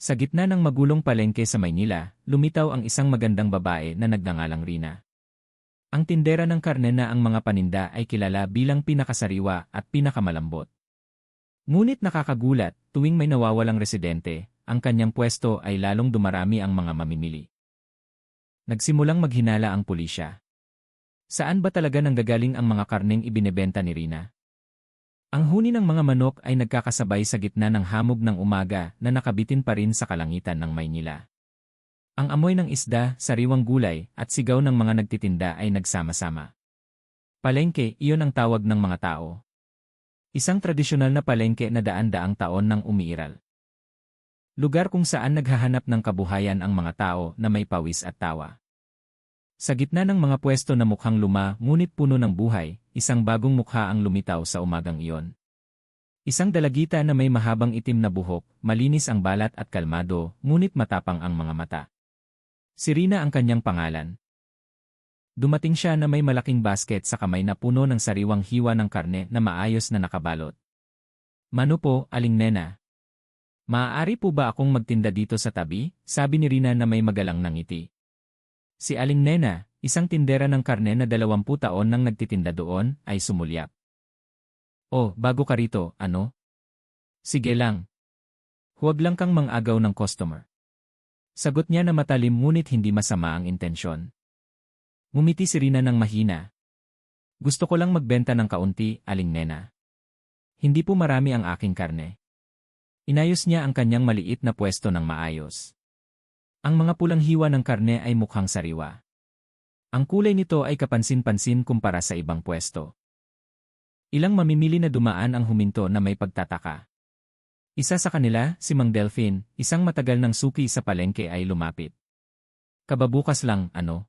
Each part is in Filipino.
Sa gitna ng magulong palengke sa Maynila, lumitaw ang isang magandang babae na nagngangalang Rina. Ang tindera ng karne na ang mga paninda ay kilala bilang pinakasariwa at pinakamalambot. Ngunit nakakagulat, tuwing may nawawalang residente, ang kanyang pwesto ay lalong dumarami ang mga mamimili. Nagsimulang maghinala ang pulisya. Saan ba talaga nanggagaling ang mga karneng ibinebenta ni Rina? Ang huni ng mga manok ay nagkakasabay sa gitna ng hamog ng umaga na nakabitin pa rin sa kalangitan ng Maynila. Ang amoy ng isda, sariwang gulay, at sigaw ng mga nagtitinda ay nagsama-sama. Palengke, iyon ang tawag ng mga tao. Isang tradisyonal na palengke na daan-daang taon nang umiiral. Lugar kung saan naghahanap ng kabuhayan ang mga tao na may pawis at tawa. Sa gitna ng mga pwesto na mukhang luma ngunit puno ng buhay, isang bagong mukha ang lumitaw sa umagang iyon. Isang dalagita na may mahabang itim na buhok, malinis ang balat at kalmado, ngunit matapang ang mga mata. Si Rina ang kanyang pangalan. Dumating siya na may malaking basket sa kamay na puno ng sariwang hiwa ng karne na maayos na nakabalot. "Mano po, Aling Nena? Maaari po ba akong magtinda dito sa tabi?" sabi ni Rina na may magalang na ngiti. Si Aling Nena, isang tindera ng karne na 20 taon nang nagtitinda doon, ay sumulyap. "Oh, bago ka rito, ano? Sige lang. Huwag lang kang mang-agaw ng customer." Sagot niya na matalim ngunit hindi masama ang intensyon. Ngumiti si Rina ng mahina. "Gusto ko lang magbenta ng kaunti, Aling Nena. Hindi po marami ang aking karne." Inayos niya ang kanyang maliit na pwesto ng maayos. Ang mga pulang hiwa ng karne ay mukhang sariwa. Ang kulay nito ay kapansin-pansin kumpara sa ibang pwesto. Ilang mamimili na dumaan ang huminto na may pagtataka. Isa sa kanila, si Mang Delphine, isang matagal ng suki sa palengke ay lumapit. "Kababukas lang, ano?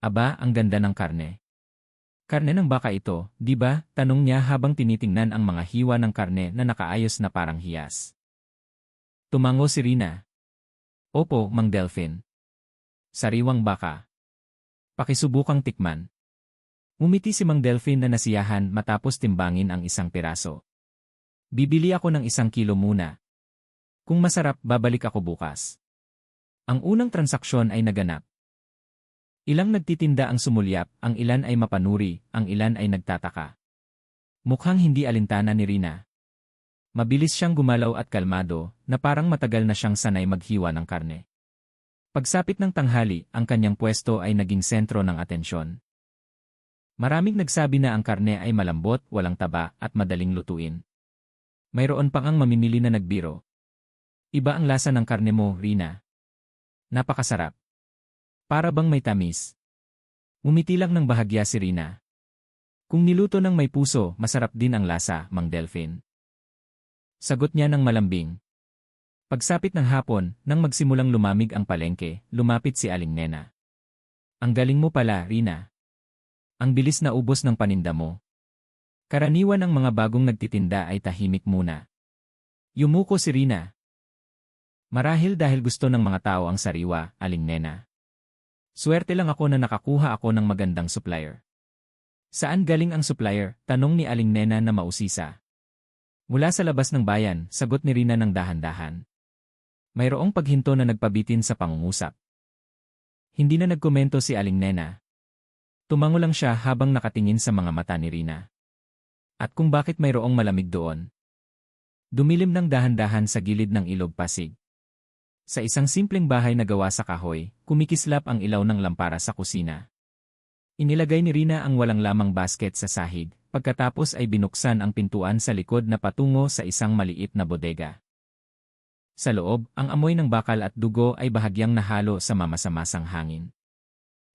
Aba, ang ganda ng karne. Karne ng baka ito, di ba?" tanong niya habang tinitingnan ang mga hiwa ng karne na nakaayos na parang hiyas. Tumango si Rina. "Opo, Mang Delphine. Sariwang baka. Pakisubukang tikman." Ngumiti si Mang Delphine na nasiyahan matapos timbangin ang isang piraso. "Bibili ako ng 1 kilo muna. Kung masarap, babalik ako bukas." Ang unang transaksyon ay naganap. Ilang nagtitinda ang sumulyap, ang ilan ay mapanuri, ang ilan ay nagtataka. Mukhang hindi alintana ni Rina. Mabilis siyang gumalaw at kalmado, na parang matagal na siyang sanay maghiwa ng karne. Pagsapit ng tanghali, ang kanyang pwesto ay naging sentro ng atensyon. Maraming nagsabi na ang karne ay malambot, walang taba, at madaling lutuin. Mayroon pang ang mamimili na nagbiro. "Iba ang lasa ng karne mo, Rina. Napakasarap. Para bang may tamis." Umiti lang ng bahagya si Rina. "Kung niluto ng may puso, masarap din ang lasa, Mang Delphine." Sagot niya ng malambing. Pagsapit ng hapon, nang magsimulang lumamig ang palengke, lumapit si Aling Nena. "Ang galing mo pala, Rina. Ang bilis na ubos ng paninda mo." Karaniwan ang mga bagong nagtitinda ay tahimik muna. Yumuko si Rina. "Marahil dahil gusto ng mga tao ang sariwa, Aling Nena. Swerte lang ako na nakakuha ako ng magandang supplier." "Saan galing ang supplier?" tanong ni Aling Nena na mausisa. "Mula sa labas ng bayan," sagot ni Rina ng dahan-dahan. Mayroong paghinto na nagpabitin sa pangungusap. Hindi na nagkomento si Aling Nena. Tumango lang siya habang nakatingin sa mga mata ni Rina. At kung bakit mayroong malamig doon. Dumilim ng dahan-dahan sa gilid ng ilog Pasig. Sa isang simpleng bahay na gawa sa kahoy, kumikislap ang ilaw ng lampara sa kusina. Inilagay ni Rina ang walang lamang basket sa sahig. Pagkatapos ay binuksan ang pintuan sa likod na patungo sa isang maliit na bodega. Sa loob, ang amoy ng bakal at dugo ay bahagyang nahalo sa mamasa-masang hangin.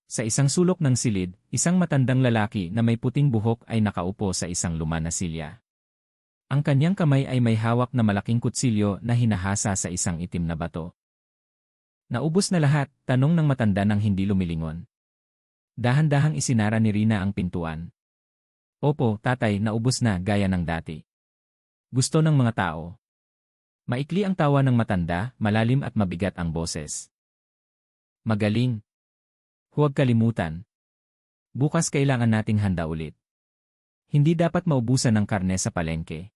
Sa isang sulok ng silid, isang matandang lalaki na may puting buhok ay nakaupo sa isang luma na silya. Ang kanyang kamay ay may hawak na malaking kutsilyo na hinahasa sa isang itim na bato. "Naubos na lahat?" tanong ng matanda nang hindi lumilingon. Dahan-dahang isinara ni Rina ang pintuan. "Opo, tatay, naubos na gaya ng dati." Gusto ng mga tao. Maikli ang tawa ng matanda, malalim at mabigat ang boses. "Magaling. Huwag kalimutan. Bukas kailangan nating handa ulit. Hindi dapat maubusan ng karne sa palengke."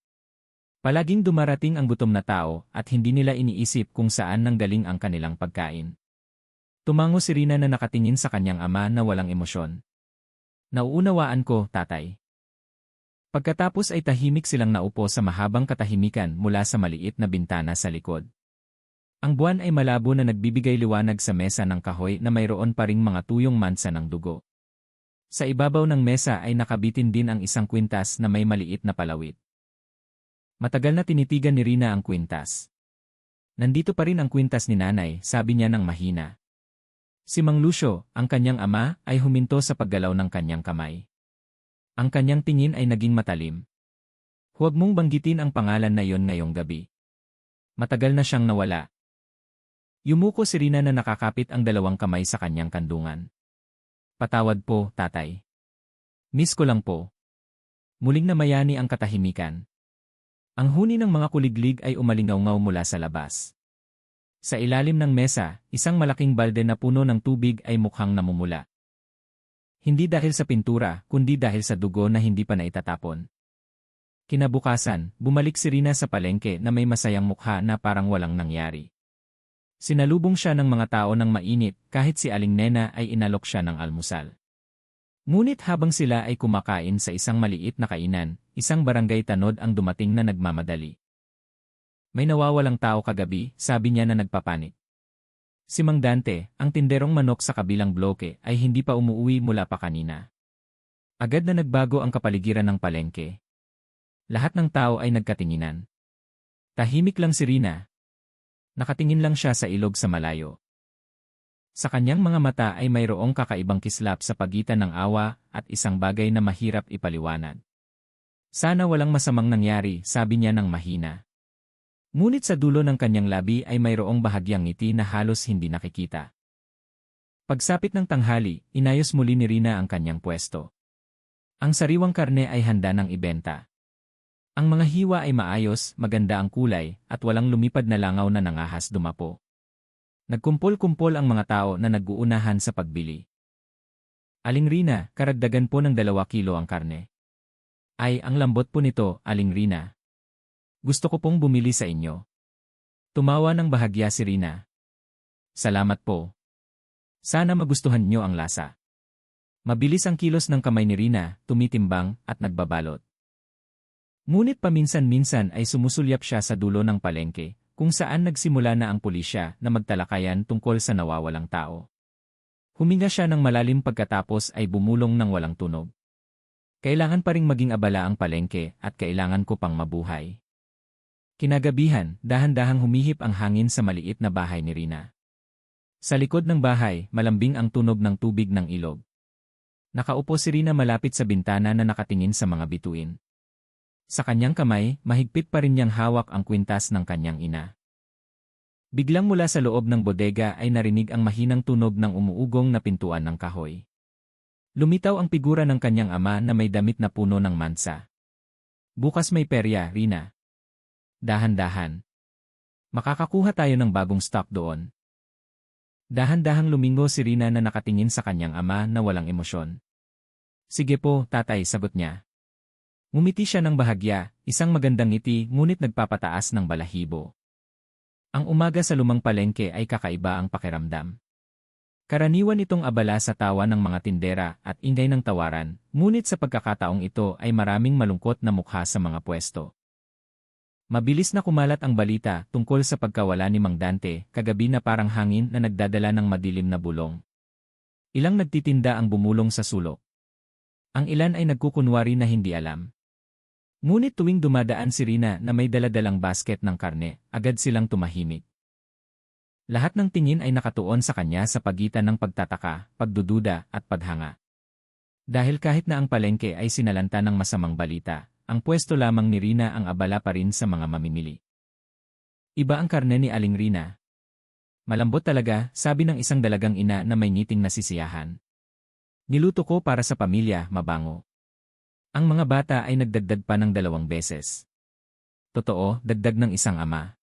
Palaging dumarating ang gutom na tao at hindi nila iniisip kung saan nanggaling ang kanilang pagkain. Tumango si Rina na nakatingin sa kanyang ama na walang emosyon. Nauunawaan ko, tatay. Pagkatapos ay tahimik silang naupo sa mahabang katahimikan mula sa maliit na bintana sa likod. Ang buwan ay malabo na nagbibigay liwanag sa mesa ng kahoy na mayroon pa ring mga tuyong mansa ng dugo. Sa ibabaw ng mesa ay nakabitin din ang isang kwintas na may maliit na palawit. Matagal na tinitigan ni Rina ang kwintas. Nandito pa rin ang kwintas ni nanay, sabi niya ng mahina. Si Mang Lucio, ang kanyang ama, ay huminto sa paggalaw ng kanyang kamay. Ang kanyang tingin ay naging matalim. Huwag mong banggitin ang pangalan na iyon ngayong gabi. Matagal na siyang nawala. Yumuko si Rina na nakakapit ang dalawang kamay sa kanyang kandungan. Patawad po, tatay. Miss ko lang po. Muling namayani ang katahimikan. Ang huni ng mga kuliglig ay umalingaw-ngaw mula sa labas. Sa ilalim ng mesa, isang malaking balde na puno ng tubig ay mukhang namumula. Hindi dahil sa pintura, kundi dahil sa dugo na hindi pa naitatapon. Kinabukasan, bumalik si Rina sa palengke na may masayang mukha na parang walang nangyari. Sinalubong siya ng mga tao ng mainit kahit si Aling Nena ay inalok siya ng almusal. Ngunit habang sila ay kumakain sa isang maliit na kainan, isang barangay tanod ang dumating na nagmamadali. May nawawalang tao kagabi, sabi niya na nagpapanik. Si Mang Dante, ang tinderong manok sa kabilang bloke, ay hindi pa umuwi mula pa kanina. Agad na nagbago ang kapaligiran ng palengke. Lahat ng tao ay nagkatinginan. Tahimik lang si Rina. Nakatingin lang siya sa ilog sa malayo. Sa kanyang mga mata ay mayroong kakaibang kislap sa pagitan ng awa at isang bagay na mahirap ipaliwanag. Sana walang masamang nangyari, sabi niya ng mahina. Ngunit sa dulo ng kanyang labi ay mayroong bahagyang ngiti na halos hindi nakikita. Pagsapit ng tanghali, inayos muli ni Rina ang kanyang pwesto. Ang sariwang karne ay handa ng ibenta. Ang mga hiwa ay maayos, maganda ang kulay, at walang lumipad na langaw na nangahas dumapo. Nagkumpol-kumpol ang mga tao na nag-uunahan sa pagbili. Aling Rina, karagdagan po ng 2 kilo ang karne. Ay, ang lambot po nito, Aling Rina. Gusto ko pong bumili sa inyo. Tumawa ng bahagya si Rina. Salamat po. Sana magustuhan niyo ang lasa. Mabilis ang kilos ng kamay ni Rina, tumitimbang at nagbabalot. Ngunit paminsan-minsan ay sumusulyap siya sa dulo ng palengke, kung saan nagsimula na ang pulisya na magtalakayan tungkol sa nawawalang tao. Huminga siya ng malalim pagkatapos ay bumulong ng walang tunog. Kailangan pa ring maging abala ang palengke at kailangan ko pang mabuhay. Kinagabihan, dahan-dahang humihip ang hangin sa maliit na bahay ni Rina. Sa likod ng bahay, malambing ang tunog ng tubig ng ilog. Nakaupo si Rina malapit sa bintana na nakatingin sa mga bituin. Sa kanyang kamay, mahigpit pa rin niyang hawak ang kwintas ng kanyang ina. Biglang mula sa loob ng bodega ay narinig ang mahinang tunog ng umuugong na pintuan ng kahoy. Lumitaw ang figura ng kanyang ama na may damit na puno ng mansa. Bukas may perya, Rina. Dahan-dahan. Makakakuha tayo ng bagong stock doon. Dahan-dahang lumingo si Rina na nakatingin sa kanyang ama na walang emosyon. Sige po, tatay, sagot niya. Ngumiti siya ng bahagya, isang magandang ngiti ngunit nagpapataas ng balahibo. Ang umaga sa lumang palengke ay kakaiba ang pakiramdam. Karaniwan itong abala sa tawa ng mga tindera at ingay ng tawaran, ngunit sa pagkakataong ito ay maraming malungkot na mukha sa mga pwesto. Mabilis na kumalat ang balita tungkol sa pagkawala ni Mang Dante, kagabi na parang hangin na nagdadala ng madilim na bulong. Ilang nagtitinda ang bumulong sa sulok. Ang ilan ay nagkukunwari na hindi alam. Ngunit tuwing dumadaan si Rina na may daladalang basket ng karne, agad silang tumahimik. Lahat ng tingin ay nakatuon sa kanya sa pagitan ng pagtataka, pagdududa at paghanga. Dahil kahit na ang palengke ay sinalanta ng masamang balita, ang pwesto lamang ni Rina ang abala pa rin sa mga mamimili. Iba ang karne ni Aling Rina. Malambot talaga, sabi ng isang dalagang ina na may ngiting nasisiyahan. Niluto ko para sa pamilya, mabango. Ang mga bata ay nagdagdag pa ng 2 beses. Totoo, dagdag ng isang ama.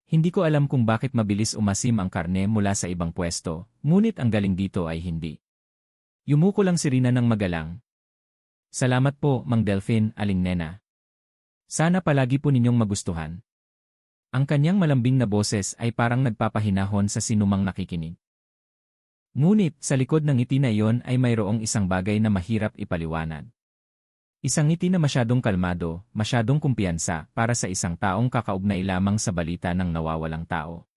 Hindi ko alam kung bakit mabilis umasim ang karne mula sa ibang pwesto, ngunit ang galing dito ay hindi. Yumuko lang si Rina ng magalang. Salamat po, Mang Delphine, Aling Nena. Sana palagi po ninyong magustuhan. Ang kanyang malambing na boses ay parang nagpapahinahon sa sinumang nakikinig. Ngunit, sa likod ng ngiti na iyon ay mayroong isang bagay na mahirap ipaliwanag. Isang ngiti na masyadong kalmado, masyadong kumpiyansa para sa isang taong kakaugnay lamang sa balita ng nawawalang tao.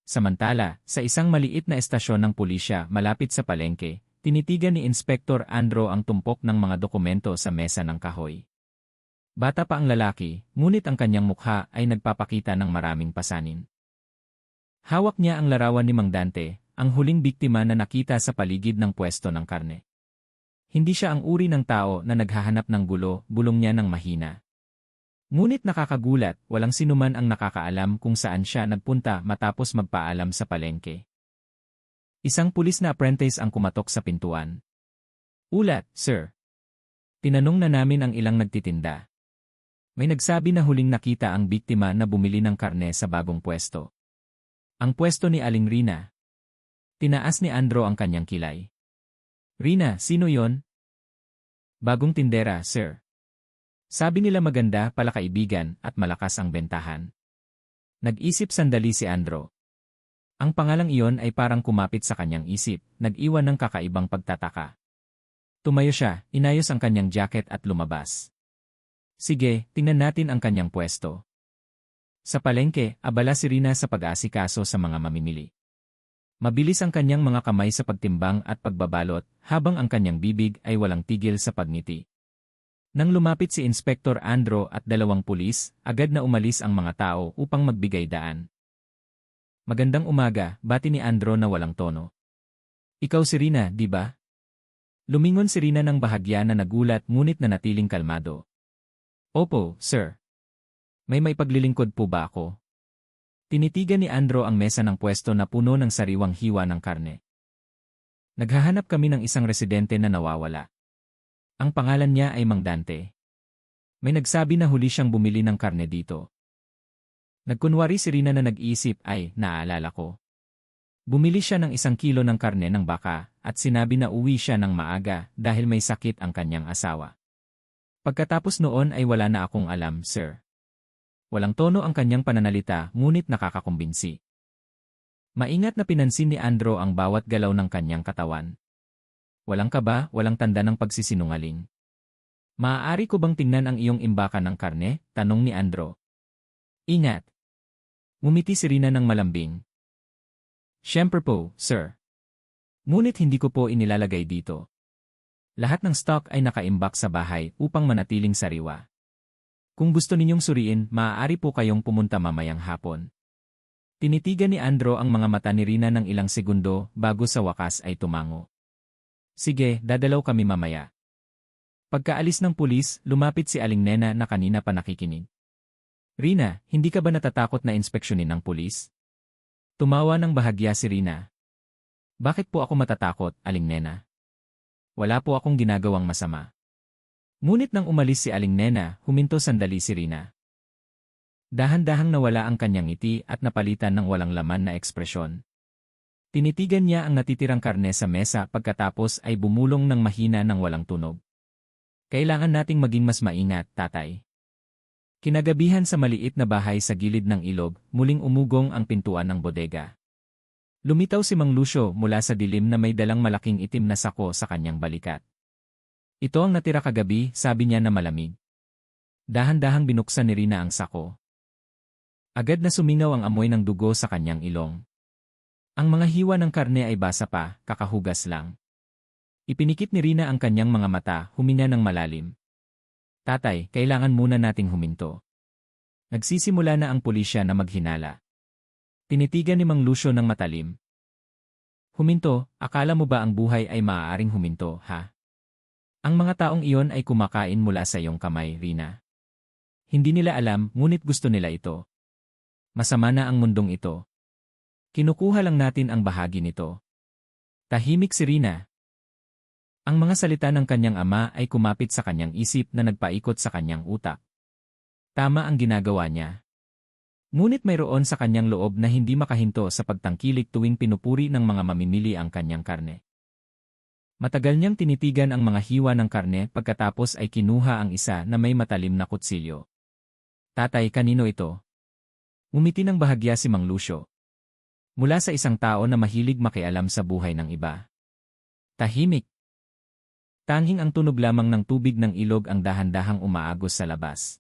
Samantala, sa isang maliit na estasyon ng pulisya malapit sa palengke, tinitigan ni Inspektor Andro ang tumpok ng mga dokumento sa mesa ng kahoy. Bata pa ang lalaki, ngunit ang kanyang mukha ay nagpapakita ng maraming pasanin. Hawak niya ang larawan ni Mang Dante, ang huling biktima na nakita sa paligid ng pwesto ng karne. Hindi siya ang uri ng tao na naghahanap ng gulo, bulong niya ng mahina. Ngunit nakakagulat, walang sinuman ang nakakaalam kung saan siya nagpunta matapos magpaalam sa palengke. Isang pulis na apprentice ang kumatok sa pintuan. Ulat, sir. Tinanong na namin ang ilang nagtitinda. May nagsabi na huling nakita ang biktima na bumili ng karne sa bagong pwesto. Ang pwesto ni Aling Rina. Tinaas ni Andro ang kanyang kilay. Rina, sino yon? Bagong tindera, sir. Sabi nila maganda pala kaibigan at malakas ang bentahan. Nag-isip sandali si Andro. Ang pangalang iyon ay parang kumapit sa kanyang isip, nag-iwan ng kakaibang pagtataka. Tumayo siya, inayos ang kanyang jacket at lumabas. Sige, tingnan natin ang kanyang pwesto. Sa palengke, abala si Rina sa pag-aasikaso sa mga mamimili. Mabilis ang kanyang mga kamay sa pagtimbang at pagbabalot, habang ang kanyang bibig ay walang tigil sa pagngiti. Nang lumapit si Inspektor Andro at dalawang pulis, agad na umalis ang mga tao upang magbigay daan. Magandang umaga, bati ni Andro na walang tono. Ikaw si Rina, di ba? Lumingon si Rina ng bahagya na nagulat ngunit nanatiling kalmado. Opo, sir. May paglilingkod po ba ako? Tinitigan ni Andro ang mesa ng pwesto na puno ng sariwang hiwa ng karne. Naghahanap kami ng isang residente na nawawala. Ang pangalan niya ay Mang Dante. May nagsabi na huli siyang bumili ng karne dito. Nagkunwari si Rina na nag-iisip ay, naalala ko. Bumili siya ng 1 kilo ng karne ng baka at sinabi na uwi siya ng maaga dahil may sakit ang kanyang asawa. Pagkatapos noon ay wala na akong alam, sir. Walang tono ang kanyang pananalita ngunit nakakakumbinsi. Maingat na pinansin ni Andro ang bawat galaw ng kanyang katawan. Walang kaba, walang tanda ng pagsisinungaling. Maaari ko bang tingnan ang iyong imbakan ng karne? Tanong ni Andro. Ingat. Ngumiti si Rina ng malambing. Siyempre po, sir. Ngunit hindi ko po inilalagay dito. Lahat ng stock ay nakaimbak sa bahay upang manatiling sariwa. Kung gusto ninyong suriin, maaari po kayong pumunta mamayang hapon. Tinitigan ni Andro ang mga mata ni Rina ng ilang segundo bago sa wakas ay tumango. Sige, dadalaw kami mamaya. Pagkaalis ng pulis, lumapit si Aling Nena na kanina pa nakikinig. Rina, hindi ka ba natatakot na inspeksyonin ng pulis? Tumawa ng bahagya si Rina. Bakit po ako matatakot, Aling Nena? Wala po akong ginagawang masama. Ngunit nang umalis si Aling Nena, huminto sandali si Rina. Dahan-dahang nawala ang kanyang ngiti at napalitan ng walang laman na ekspresyon. Tinitigan niya ang natitirang karne sa mesa pagkatapos ay bumulong ng mahina ng walang tunog. Kailangan nating maging mas maingat, tatay. Kinagabihan sa maliit na bahay sa gilid ng ilog, muling umugong ang pintuan ng bodega. Lumitaw si Mang Lucio mula sa dilim na may dalang malaking itim na sako sa kanyang balikat. Ito ang natira kagabi, sabi niya na malamig. Dahan-dahang binuksan ni Rina ang sako. Agad na sumingaw ang amoy ng dugo sa kanyang ilong. Ang mga hiwa ng karne ay basa pa, kakahugas lang. Ipinikit ni Rina ang kanyang mga mata, huminga ng malalim. Tatay, kailangan muna nating huminto. Nagsisimula na ang pulisya na maghinala. Tinitigan ni Mang Lucio ng matalim. Huminto, akala mo ba ang buhay ay maaaring huminto, ha? Ang mga taong iyon ay kumakain mula sa iyong kamay, Rina. Hindi nila alam, ngunit gusto nila ito. Masama na ang mundong ito. Kinukuha lang natin ang bahagi nito. Tahimik si Rina. Ang mga salita ng kanyang ama ay kumapit sa kanyang isip na nagpaikot sa kanyang utak. Tama ang ginagawa niya. Ngunit mayroon sa kanyang loob na hindi makahinto sa pagtangkilik tuwing pinupuri ng mga mamimili ang kanyang karne. Matagal niyang tinitigan ang mga hiwa ng karne pagkatapos ay kinuha ang isa na may matalim na kutsilyo. Tatay, kanino ito? Umiti ng bahagya si Mang Lucio. Mula sa isang tao na mahilig makialam sa buhay ng iba. Tahimik. Tanging ang tunog lamang ng tubig ng ilog ang dahan-dahang umaagos sa labas.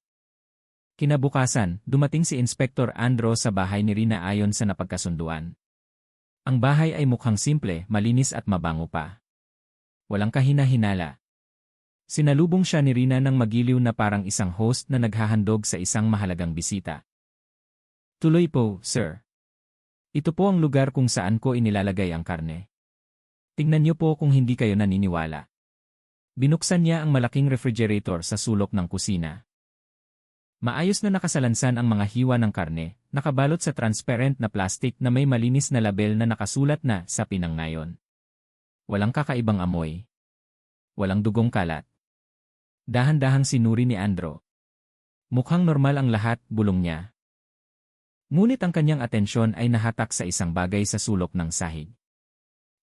Kinabukasan, dumating si Inspektor Andro sa bahay ni Rina ayon sa napagkasunduan. Ang bahay ay mukhang simple, malinis at mabango pa. Walang kahina-hinala. Sinalubong siya ni Rina ng magiliw na parang isang host na naghahandog sa isang mahalagang bisita. Tuloy po, sir. Ito po ang lugar kung saan ko inilalagay ang karne. Tingnan niyo po kung hindi kayo naniniwala. Binuksan niya ang malaking refrigerator sa sulok ng kusina. Maayos na nakasalansan ang mga hiwa ng karne, nakabalot sa transparent na plastic na may malinis na label na nakasulat na sa pinangnayon. Walang kakaibang amoy. Walang dugong kalat. Dahan-dahang sinuri ni Andro. Mukhang normal ang lahat, bulong niya. Ngunit ang kanyang atensyon ay nahatak sa isang bagay sa sulok ng sahig.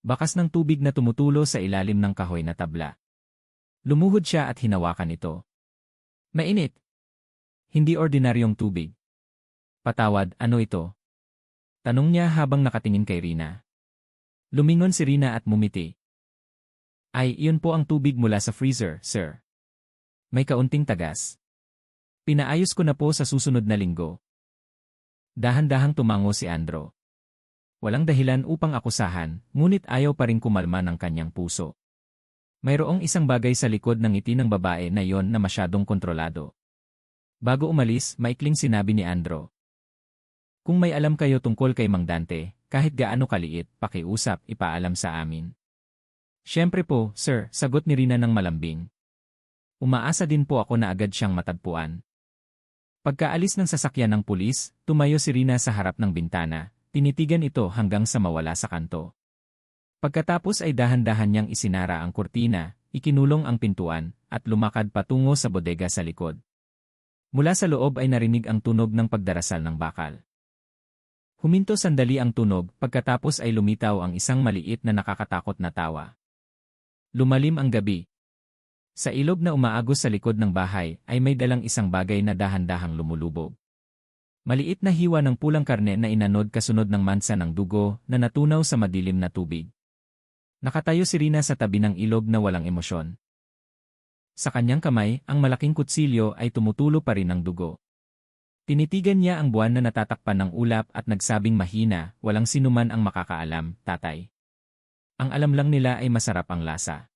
Bakas ng tubig na tumutulo sa ilalim ng kahoy na tabla. Lumuhod siya at hinawakan ito. Mainit. Hindi ordinaryong tubig. Patawad, ano ito? Tanong niya habang nakatingin kay Rina. Lumingon si Rina at mumiti. Ay, iyon po ang tubig mula sa freezer, sir. May kaunting tagas. Pinaayos ko na po sa susunod na linggo. Dahan-dahang tumango si Andro. Walang dahilan upang akusahan, ngunit ayaw pa rin kumalma ng kanyang puso. Mayroong isang bagay sa likod ng ngiti ng babae na yon na masyadong kontrolado. Bago umalis, maikling sinabi ni Andro. Kung may alam kayo tungkol kay Mang Dante, kahit gaano kaliit, pakiusap, ipaalam sa amin. Siyempre po, sir, sagot ni Rina ng malambing. Umaasa din po ako na agad siyang matagpuan. Pagkaalis ng sasakyan ng pulis, tumayo si Rina sa harap ng bintana, tinitigan ito hanggang sa mawala sa kanto. Pagkatapos ay dahan-dahan niyang isinara ang kurtina, ikinulong ang pintuan, at lumakad patungo sa bodega sa likod. Mula sa loob ay narinig ang tunog ng pagdarasal ng bakal. Huminto sandali ang tunog, pagkatapos ay lumitaw ang isang maliit na nakakatakot na tawa. Lumalim ang gabi. Sa ilog na umaagos sa likod ng bahay ay may dalang isang bagay na dahan-dahang lumulubog. Maliit na hiwa ng pulang karne na inanod kasunod ng mansa ng dugo na natunaw sa madilim na tubig. Nakatayo si Rina sa tabi ng ilog na walang emosyon. Sa kanyang kamay, ang malaking kutsilyo ay tumutulo pa rin ng dugo. Tinitigan niya ang buwan na natatakpan ng ulap at nagsabing mahina, walang sinuman ang makakaalam, tatay. Ang alam lang nila ay masarap ang lasa.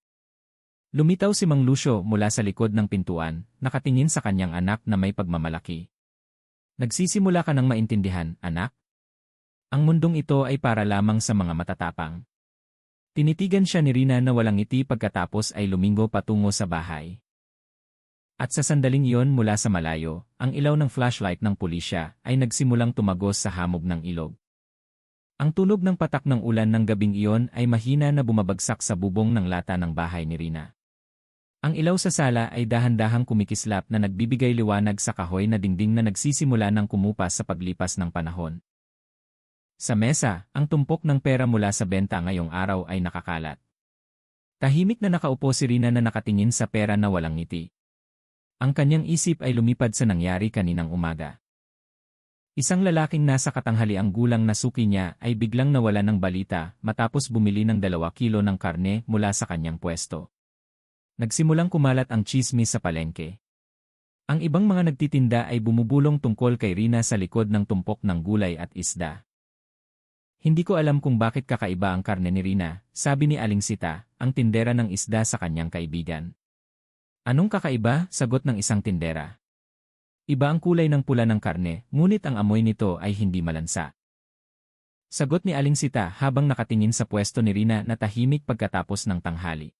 Lumitaw si Mang Lucio mula sa likod ng pintuan, nakatingin sa kanyang anak na may pagmamalaki. Nagsisimula ka ng maintindihan, anak? Ang mundong ito ay para lamang sa mga matatapang. Tinitigan siya ni Rina na walang ngiti pagkatapos ay lumingo patungo sa bahay. At sa sandaling iyon mula sa malayo, ang ilaw ng flashlight ng pulisya ay nagsimulang tumagos sa hamog ng ilog. Ang tunog ng patak ng ulan ng gabing iyon ay mahina na bumabagsak sa bubong ng lata ng bahay ni Rina. Ang ilaw sa sala ay dahan-dahang kumikislap na nagbibigay liwanag sa kahoy na dingding na nagsisimula ng kumupas sa paglipas ng panahon. Sa mesa, ang tumpok ng pera mula sa benta ngayong araw ay nakakalat. Tahimik na nakaupo si Rina na nakatingin sa pera na walang ngiti. Ang kanyang isip ay lumipad sa nangyari kaninang umaga. Isang lalaking nasa katanghaliang gulang na suki niya ay biglang nawala ng balita matapos bumili ng 2 kilo ng karne mula sa kanyang pwesto. Nagsimulang kumalat ang tsismis sa palengke. Ang ibang mga nagtitinda ay bumubulong tungkol kay Rina sa likod ng tumpok ng gulay at isda. Hindi ko alam kung bakit kakaiba ang karne ni Rina, sabi ni Aling Sita, ang tindera ng isda sa kanyang kaibigan. Anong kakaiba? Sagot ng isang tindera. Iba ang kulay ng pula ng karne, ngunit ang amoy nito ay hindi malansa. Sagot ni Aling Sita habang nakatingin sa pwesto ni Rina na tahimik pagkatapos ng tanghali.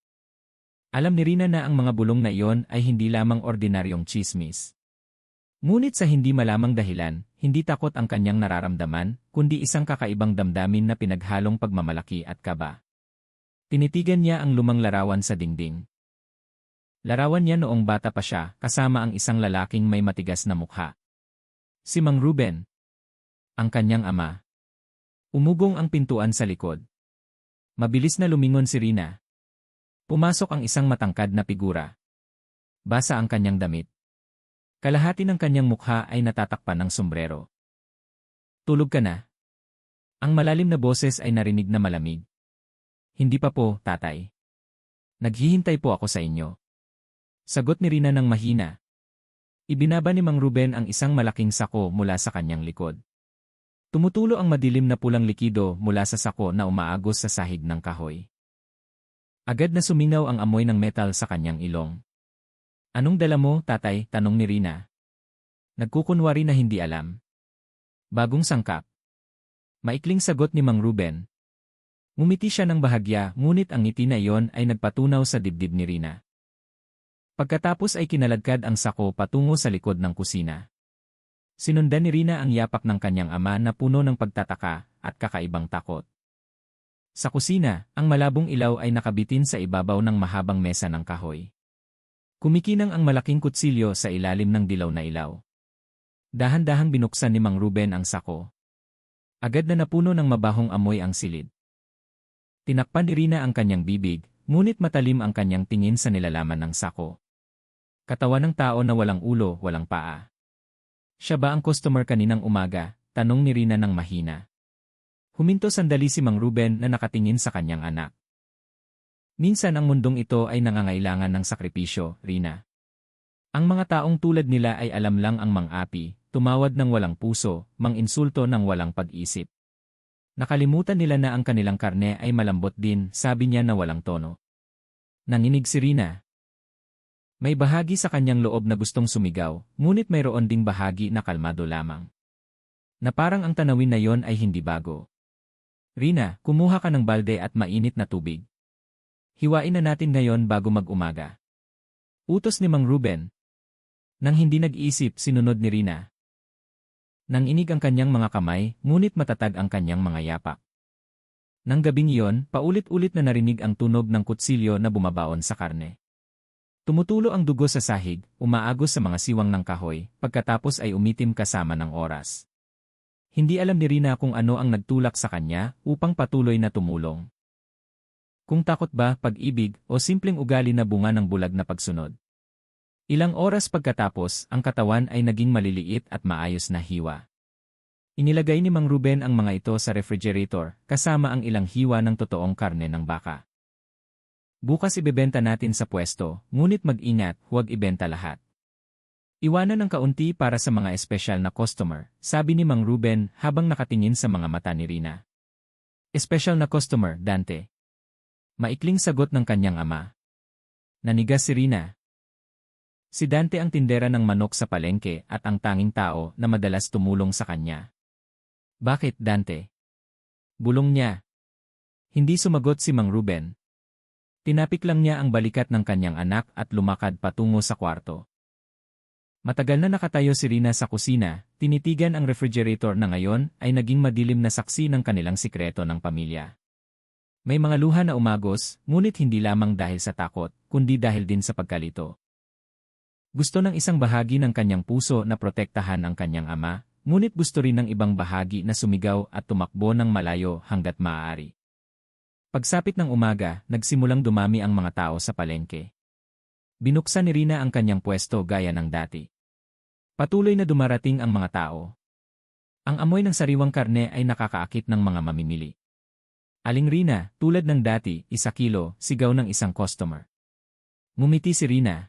Alam ni Rina na ang mga bulong na iyon ay hindi lamang ordinaryong tsismis. Ngunit sa hindi malamang dahilan, hindi takot ang kanyang nararamdaman, kundi isang kakaibang damdamin na pinaghalong pagmamalaki at kaba. Tinitigan niya ang lumang larawan sa dingding. Larawan niya noong bata pa siya, kasama ang isang lalaking may matigas na mukha. Si Mang Ruben, ang kanyang ama. Umugong ang pintuan sa likod. Mabilis na lumingon si Rina. Pumasok ang isang matangkad na figura. Basa ang kanyang damit. Kalahati ng kanyang mukha ay natatakpan ng sombrero. Tulog ka na? Ang malalim na boses ay narinig na malamig. Hindi pa po, tatay. Naghihintay po ako sa inyo. Sagot ni Rina ng mahina. Ibinaba ni Mang Ruben ang isang malaking sako mula sa kanyang likod. Tumutulo ang madilim na pulang likido mula sa sako na umaagos sa sahig ng kahoy. Agad na sumingaw ang amoy ng metal sa kanyang ilong. Anong dala mo, tatay? Tanong ni Rina. Nagkukunwari na hindi alam. Bagong sangkap. Maikling sagot ni Mang Ruben. Ngumiti siya ng bahagya, ngunit ang ngiti na iyon ay nagpatunaw sa dibdib ni Rina. Pagkatapos ay kinaladkad ang sako patungo sa likod ng kusina. Sinundan ni Rina ang yapak ng kanyang ama na puno ng pagtataka at kakaibang takot. Sa kusina, ang malabong ilaw ay nakabitin sa ibabaw ng mahabang mesa ng kahoy. Kumikinang ang malaking kutsilyo sa ilalim ng dilaw na ilaw. Dahan-dahang binuksan ni Mang Ruben ang sako. Agad na napuno ng mabahong amoy ang silid. Tinakpan ni Rina ang kanyang bibig, ngunit matalim ang kanyang tingin sa nilalaman ng sako. Katawan ng tao na walang ulo, walang paa. Siya ba ang customer kaninang umaga? Tanong ni Rina ng mahina. Huminto sandali si Mang Ruben na nakatingin sa kanyang anak. Minsan ang mundong ito ay nangangailangan ng sakripisyo, Rina. Ang mga taong tulad nila ay alam lang ang mang-api, tumawad ng walang puso, mang-insulto ng walang pag-isip. Nakalimutan nila na ang kanilang karne ay malambot din, sabi niya na walang tono. Nanginig si Rina. May bahagi sa kanyang loob na gustong sumigaw, ngunit mayroon ding bahagi na kalmado lamang. Na parang ang tanawin na yon ay hindi bago. Rina, kumuha ka ng balde at mainit na tubig. Hiwain na natin ngayon bago mag-umaga. Utos ni Mang Ruben. Nang hindi nag-iisip, sinunod ni Rina. Nanginig ang kanyang mga kamay, ngunit matatag ang kanyang mga yapak. Nang gabing iyon, paulit-ulit na narinig ang tunog ng kutsilyo na bumabaon sa karne. Tumutulo ang dugo sa sahig, umaagos sa mga siwang ng kahoy, pagkatapos ay umitim kasama ng oras. Hindi alam ni Rina kung ano ang nagtulak sa kanya upang patuloy na tumulong. Kung takot ba, pag-ibig, o simpleng ugali na bunga ng bulag na pagsunod. Ilang oras pagkatapos, ang katawan ay naging maliliit at maayos na hiwa. Inilagay ni Mang Ruben ang mga ito sa refrigerator, kasama ang ilang hiwa ng totoong karne ng baka. Bukas ibebenta natin sa pwesto, ngunit mag-ingat, huwag ibenta lahat. Iwanan ng kaunti para sa mga espesyal na customer, sabi ni Mang Ruben habang nakatingin sa mga mata ni Rina. Espesyal na customer, Dante. Maikling sagot ng kanyang ama. Nanigas si Rina. Si Dante ang tindera ng manok sa palengke at ang tanging tao na madalas tumulong sa kanya. Bakit, Dante? Bulong niya. Hindi sumagot si Mang Ruben. Tinapik lang niya ang balikat ng kanyang anak at lumakad patungo sa kwarto. Matagal na nakatayo si Rina sa kusina, tinitigan ang refrigerator na ngayon ay naging madilim na saksi ng kanilang sikreto ng pamilya. May mga luha na umagos, ngunit hindi lamang dahil sa takot, kundi dahil din sa pagkalito. Gusto ng isang bahagi ng kanyang puso na protektahan ang kanyang ama, ngunit gusto rin ng ibang bahagi na sumigaw at tumakbo ng malayo hanggat maaari. Pagsapit ng umaga, nagsimulang dumami ang mga tao sa palengke. Binuksan ni Rina ang kanyang pwesto gaya ng dati. Patuloy na dumarating ang mga tao. Ang amoy ng sariwang karne ay nakakaakit ng mga mamimili. Aling Rina, tulad ng dati, 1 kilo, sigaw ng isang customer. Ngumiti si Rina.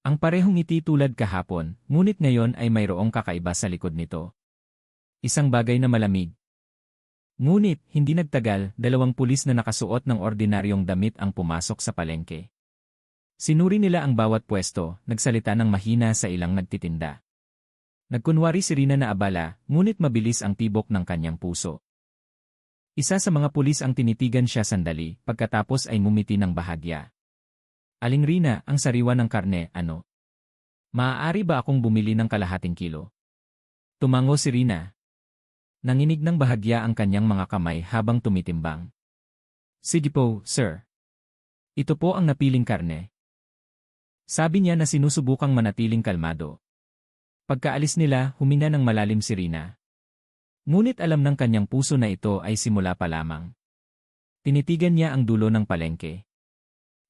Ang parehong ngiti tulad kahapon, ngunit ngayon ay mayroong kakaiba sa likod nito. Isang bagay na malamig. Ngunit, hindi nagtagal, 2 pulis na nakasuot ng ordinaryong damit ang pumasok sa palengke. Sinuri nila ang bawat pwesto, nagsalita ng mahina sa ilang nagtitinda. Nagkunwari si Rina na abala, ngunit mabilis ang tibok ng kanyang puso. Isa sa mga pulis ang tinitigan siya sandali, pagkatapos ay ngumiti ng bahagya. Aling Rina, ang sariwa ng karne, ano? Maaari ba akong bumili ng kalahating kilo? Tumango si Rina. Nanginig ng bahagya ang kanyang mga kamay habang tumitimbang. Sige po, sir. Ito po ang napiling karne. Sabi niya na sinusubukang manatiling kalmado. Pagkaalis nila, humina ng malalim si Rina. Ngunit alam ng kanyang puso na ito ay simula pa lamang. Tinitigan niya ang dulo ng palengke.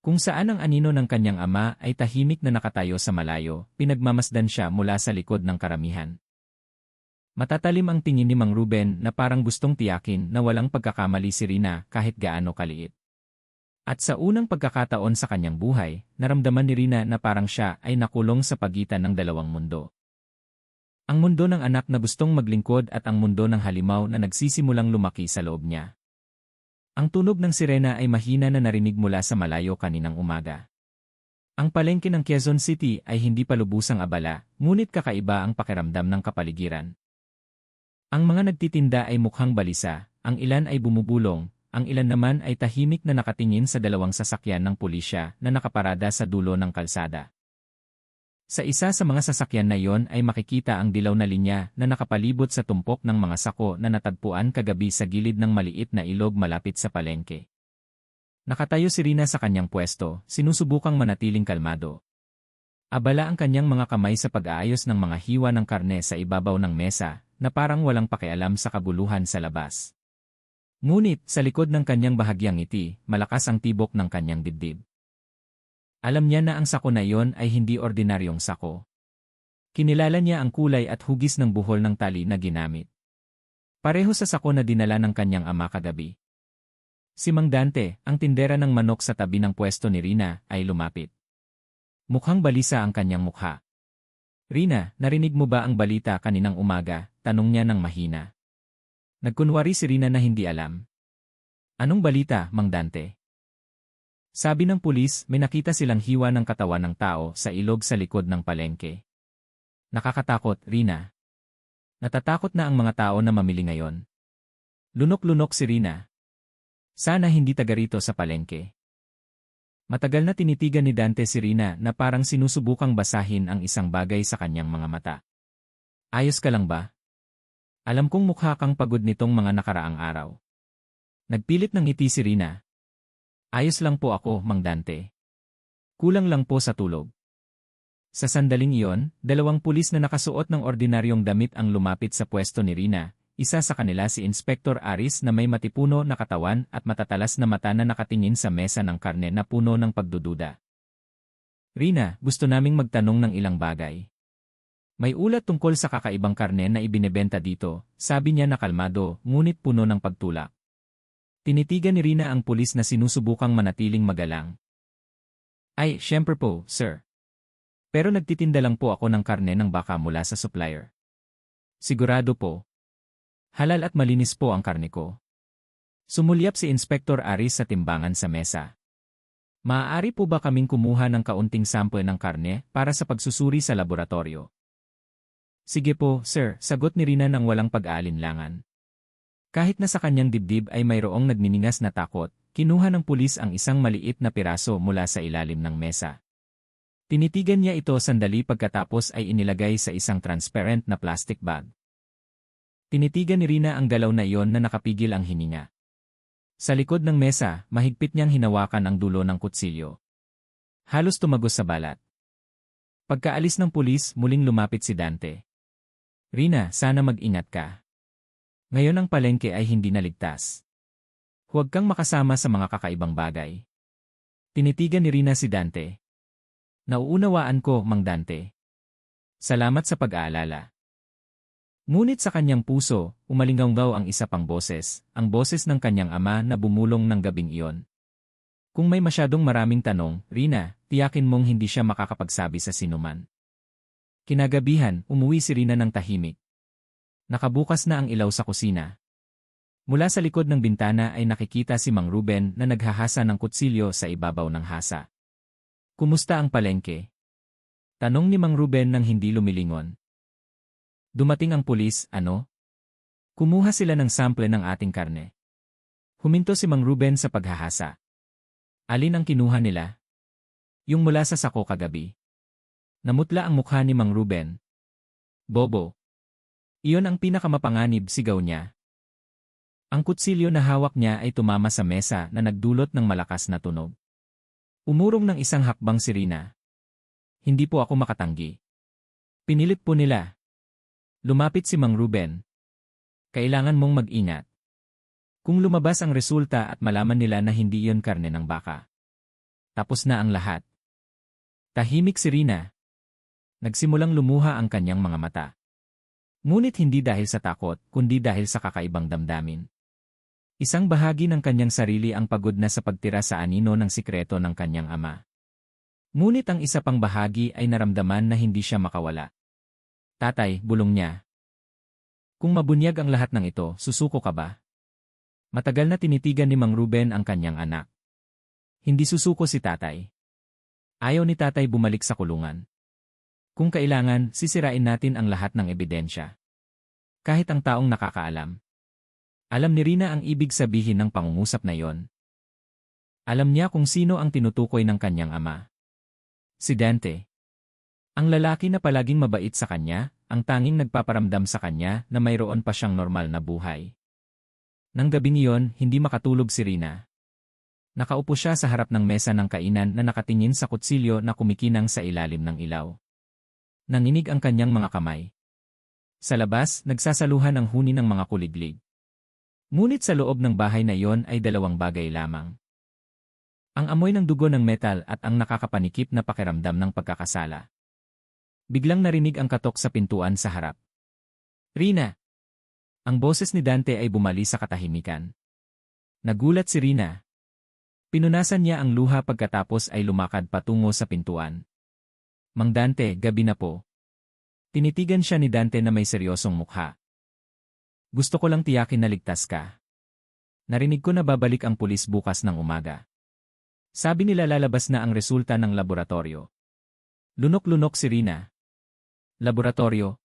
Kung saan ang anino ng kanyang ama ay tahimik na nakatayo sa malayo, pinagmamasdan siya mula sa likod ng karamihan. Matatalim ang tingin ni Mang Ruben na parang gustong tiyakin na walang pagkakamali si Rina kahit gaano kaliit. At sa unang pagkakataon sa kanyang buhay, naramdaman ni Rina na parang siya ay nakulong sa pagitan ng dalawang mundo. Ang mundo ng anak na gustong maglingkod at ang mundo ng halimaw na nagsisimulang lumaki sa loob niya. Ang tunog ng sirena ay mahina na narinig mula sa malayo kaninang umaga. Ang palengke ng Quezon City ay hindi pa lubusang abala, ngunit kakaiba ang pakiramdam ng kapaligiran. Ang mga nagtitinda ay mukhang balisa, ang ilan ay bumubulong, ang ilan naman ay tahimik na nakatingin sa dalawang sasakyan ng pulisya na nakaparada sa dulo ng kalsada. Sa isa sa mga sasakyan na iyon ay makikita ang dilaw na linya na nakapalibot sa tumpok ng mga sako na natagpuan kagabi sa gilid ng maliit na ilog malapit sa palengke. Nakatayo si Rina sa kanyang pwesto, sinusubukang manatiling kalmado. Abala ang kanyang mga kamay sa pag-aayos ng mga hiwa ng karne sa ibabaw ng mesa, na parang walang pakialam sa kabuluhan sa labas. Ngunit, sa likod ng kanyang bahagyang ngiti, malakas ang tibok ng kanyang dibdib. Alam niya na ang sako na iyon ay hindi ordinaryong sako. Kinilala niya ang kulay at hugis ng buhol ng tali na ginamit. Pareho sa sako na dinala ng kanyang ama kagabi. Si Mang Dante, ang tindera ng manok sa tabi ng pwesto ni Rina, ay lumapit. Mukhang balisa ang kanyang mukha. Rina, narinig mo ba ang balita kaninang umaga? Tanong niya ng mahina. Nagkunwari si Rina na hindi alam. Anong balita, Mang Dante? Sabi ng pulis, may nakita silang hiwa ng katawan ng tao sa ilog sa likod ng palengke. Nakakatakot, Rina. Natatakot na ang mga tao na mamili ngayon. Lunok-lunok si Rina. Sana hindi taga rito sa palengke. Matagal na tinitigan ni Dante si Rina na parang sinusubukang basahin ang isang bagay sa kanyang mga mata. Ayos ka lang ba? Alam kong mukha kang pagod nitong mga nakaraang araw. Nagpilit ng ngiti si Rina. Ayos lang po ako, Mang Dante. Kulang lang po sa tulog. Sa sandaling iyon, dalawang pulis na nakasuot ng ordinaryong damit ang lumapit sa pwesto ni Rina, isa sa kanila si Inspector Aris na may matipuno na katawan at matatalas na mata na nakatingin sa mesa ng karne na puno ng pagdududa. Rina, gusto naming magtanong ng ilang bagay. May ulat tungkol sa kakaibang karne na ibinebenta dito, sabi niya na kalmado, ngunit puno ng pagtulak. Tinitigan ni Rina ang pulis na sinusubukang manatiling magalang. Ay, syempre po, sir. Pero nagtitinda lang po ako ng karne ng baka mula sa supplier. Sigurado po. Halal at malinis po ang karne ko. Sumulyap si Inspector Aris sa timbangan sa mesa. Maaari po ba kaming kumuha ng kaunting sample ng karne para sa pagsusuri sa laboratorio? Sige po, sir, sagot ni Rina nang walang pag-aalinlangan. Kahit na sa kanyang dibdib ay mayroong nagniningas na takot, kinuha ng pulis ang isang maliit na piraso mula sa ilalim ng mesa. Tinitigan niya ito sandali pagkatapos ay inilagay sa isang transparent na plastic bag. Tinitigan ni Rina ang galaw na iyon na nakapigil ang hininga. Sa likod ng mesa, mahigpit niyang hinawakan ang dulo ng kutsilyo. Halos tumagos sa balat. Pagkaalis ng pulis, muling lumapit si Dante. Rina, sana mag-ingat ka. Ngayon ang palengke ay hindi naligtas. Huwag kang makasama sa mga kakaibang bagay. Tinitigan ni Rina si Dante. Nauunawaan ko, Mang Dante. Salamat sa pag-aalala. Ngunit sa kanyang puso, umalinggaw ang isa pang boses, ang boses ng kanyang ama na bumulong ng gabing iyon. Kung may masyadong maraming tanong, Rina, tiyakin mong hindi siya makakapagsabi sa sinuman. Kinagabihan, umuwi si Rina ng tahimik. Nakabukas na ang ilaw sa kusina. Mula sa likod ng bintana ay nakikita si Mang Ruben na naghahasa ng kutsilyo sa ibabaw ng hasa. Kumusta ang palengke? Tanong ni Mang Ruben nang hindi lumilingon. Dumating ang pulis, ano? Kumuha sila ng sample ng ating karne. Huminto si Mang Ruben sa paghahasa. Alin ang kinuha nila? Yung mula sa sako kagabi. Namutla ang mukha ni Mang Ruben. Bobo. Iyon ang pinakamapanganib, sigaw niya. Ang kutsilyo na hawak niya ay tumama sa mesa na nagdulot ng malakas na tunog. Umurong ng isang hakbang si Rina. Hindi po ako makatanggi. Pinilit po nila. Lumapit si Mang Ruben. Kailangan mong mag-ingat. Kung lumabas ang resulta at malaman nila na hindi iyon karne ng baka. Tapos na ang lahat. Tahimik si Rina. Nagsimulang lumuha ang kanyang mga mata. Ngunit hindi dahil sa takot, kundi dahil sa kakaibang damdamin. Isang bahagi ng kanyang sarili ang pagod na sa pagtira sa anino ng sikreto ng kanyang ama. Ngunit ang isa pang bahagi ay naramdaman na hindi siya makawala. Tatay, bulong niya. Kung mabunyag ang lahat ng ito, susuko ka ba? Matagal na tinitigan ni Mang Ruben ang kanyang anak. Hindi susuko si tatay. Ayaw ni tatay bumalik sa kulungan. Kung kailangan, sisirain natin ang lahat ng ebidensya. Kahit ang taong nakakaalam. Alam ni Rina ang ibig sabihin ng pangungusap na yon. Alam niya kung sino ang tinutukoy ng kanyang ama. Si Dante. Ang lalaki na palaging mabait sa kanya, ang tanging nagpaparamdam sa kanya na mayroon pa siyang normal na buhay. Nang gabing iyon, hindi makatulog si Rina. Nakaupo siya sa harap ng mesa ng kainan na nakatingin sa kutsilyo na kumikinang sa ilalim ng ilaw. Nanginig ang kanyang mga kamay. Sa labas, nagsasaluhan ang huni ng mga kuliglig. Ngunit sa loob ng bahay na iyon ay dalawang bagay lamang. Ang amoy ng dugo ng metal at ang nakakapanikip na pakiramdam ng pagkakasala. Biglang narinig ang katok sa pintuan sa harap. Rina! Ang boses ni Dante ay bumali sa katahimikan. Nagulat si Rina. Pinunasan niya ang luha pagkatapos ay lumakad patungo sa pintuan. Mang Dante, gabi na po. Tinitigan siya ni Dante na may seryosong mukha. Gusto ko lang tiyakin na ligtas ka. Narinig ko na babalik ang pulis bukas ng umaga. Sabi nila lalabas na ang resulta ng laboratorio. Lunok-lunok si Rina. Laboratorio?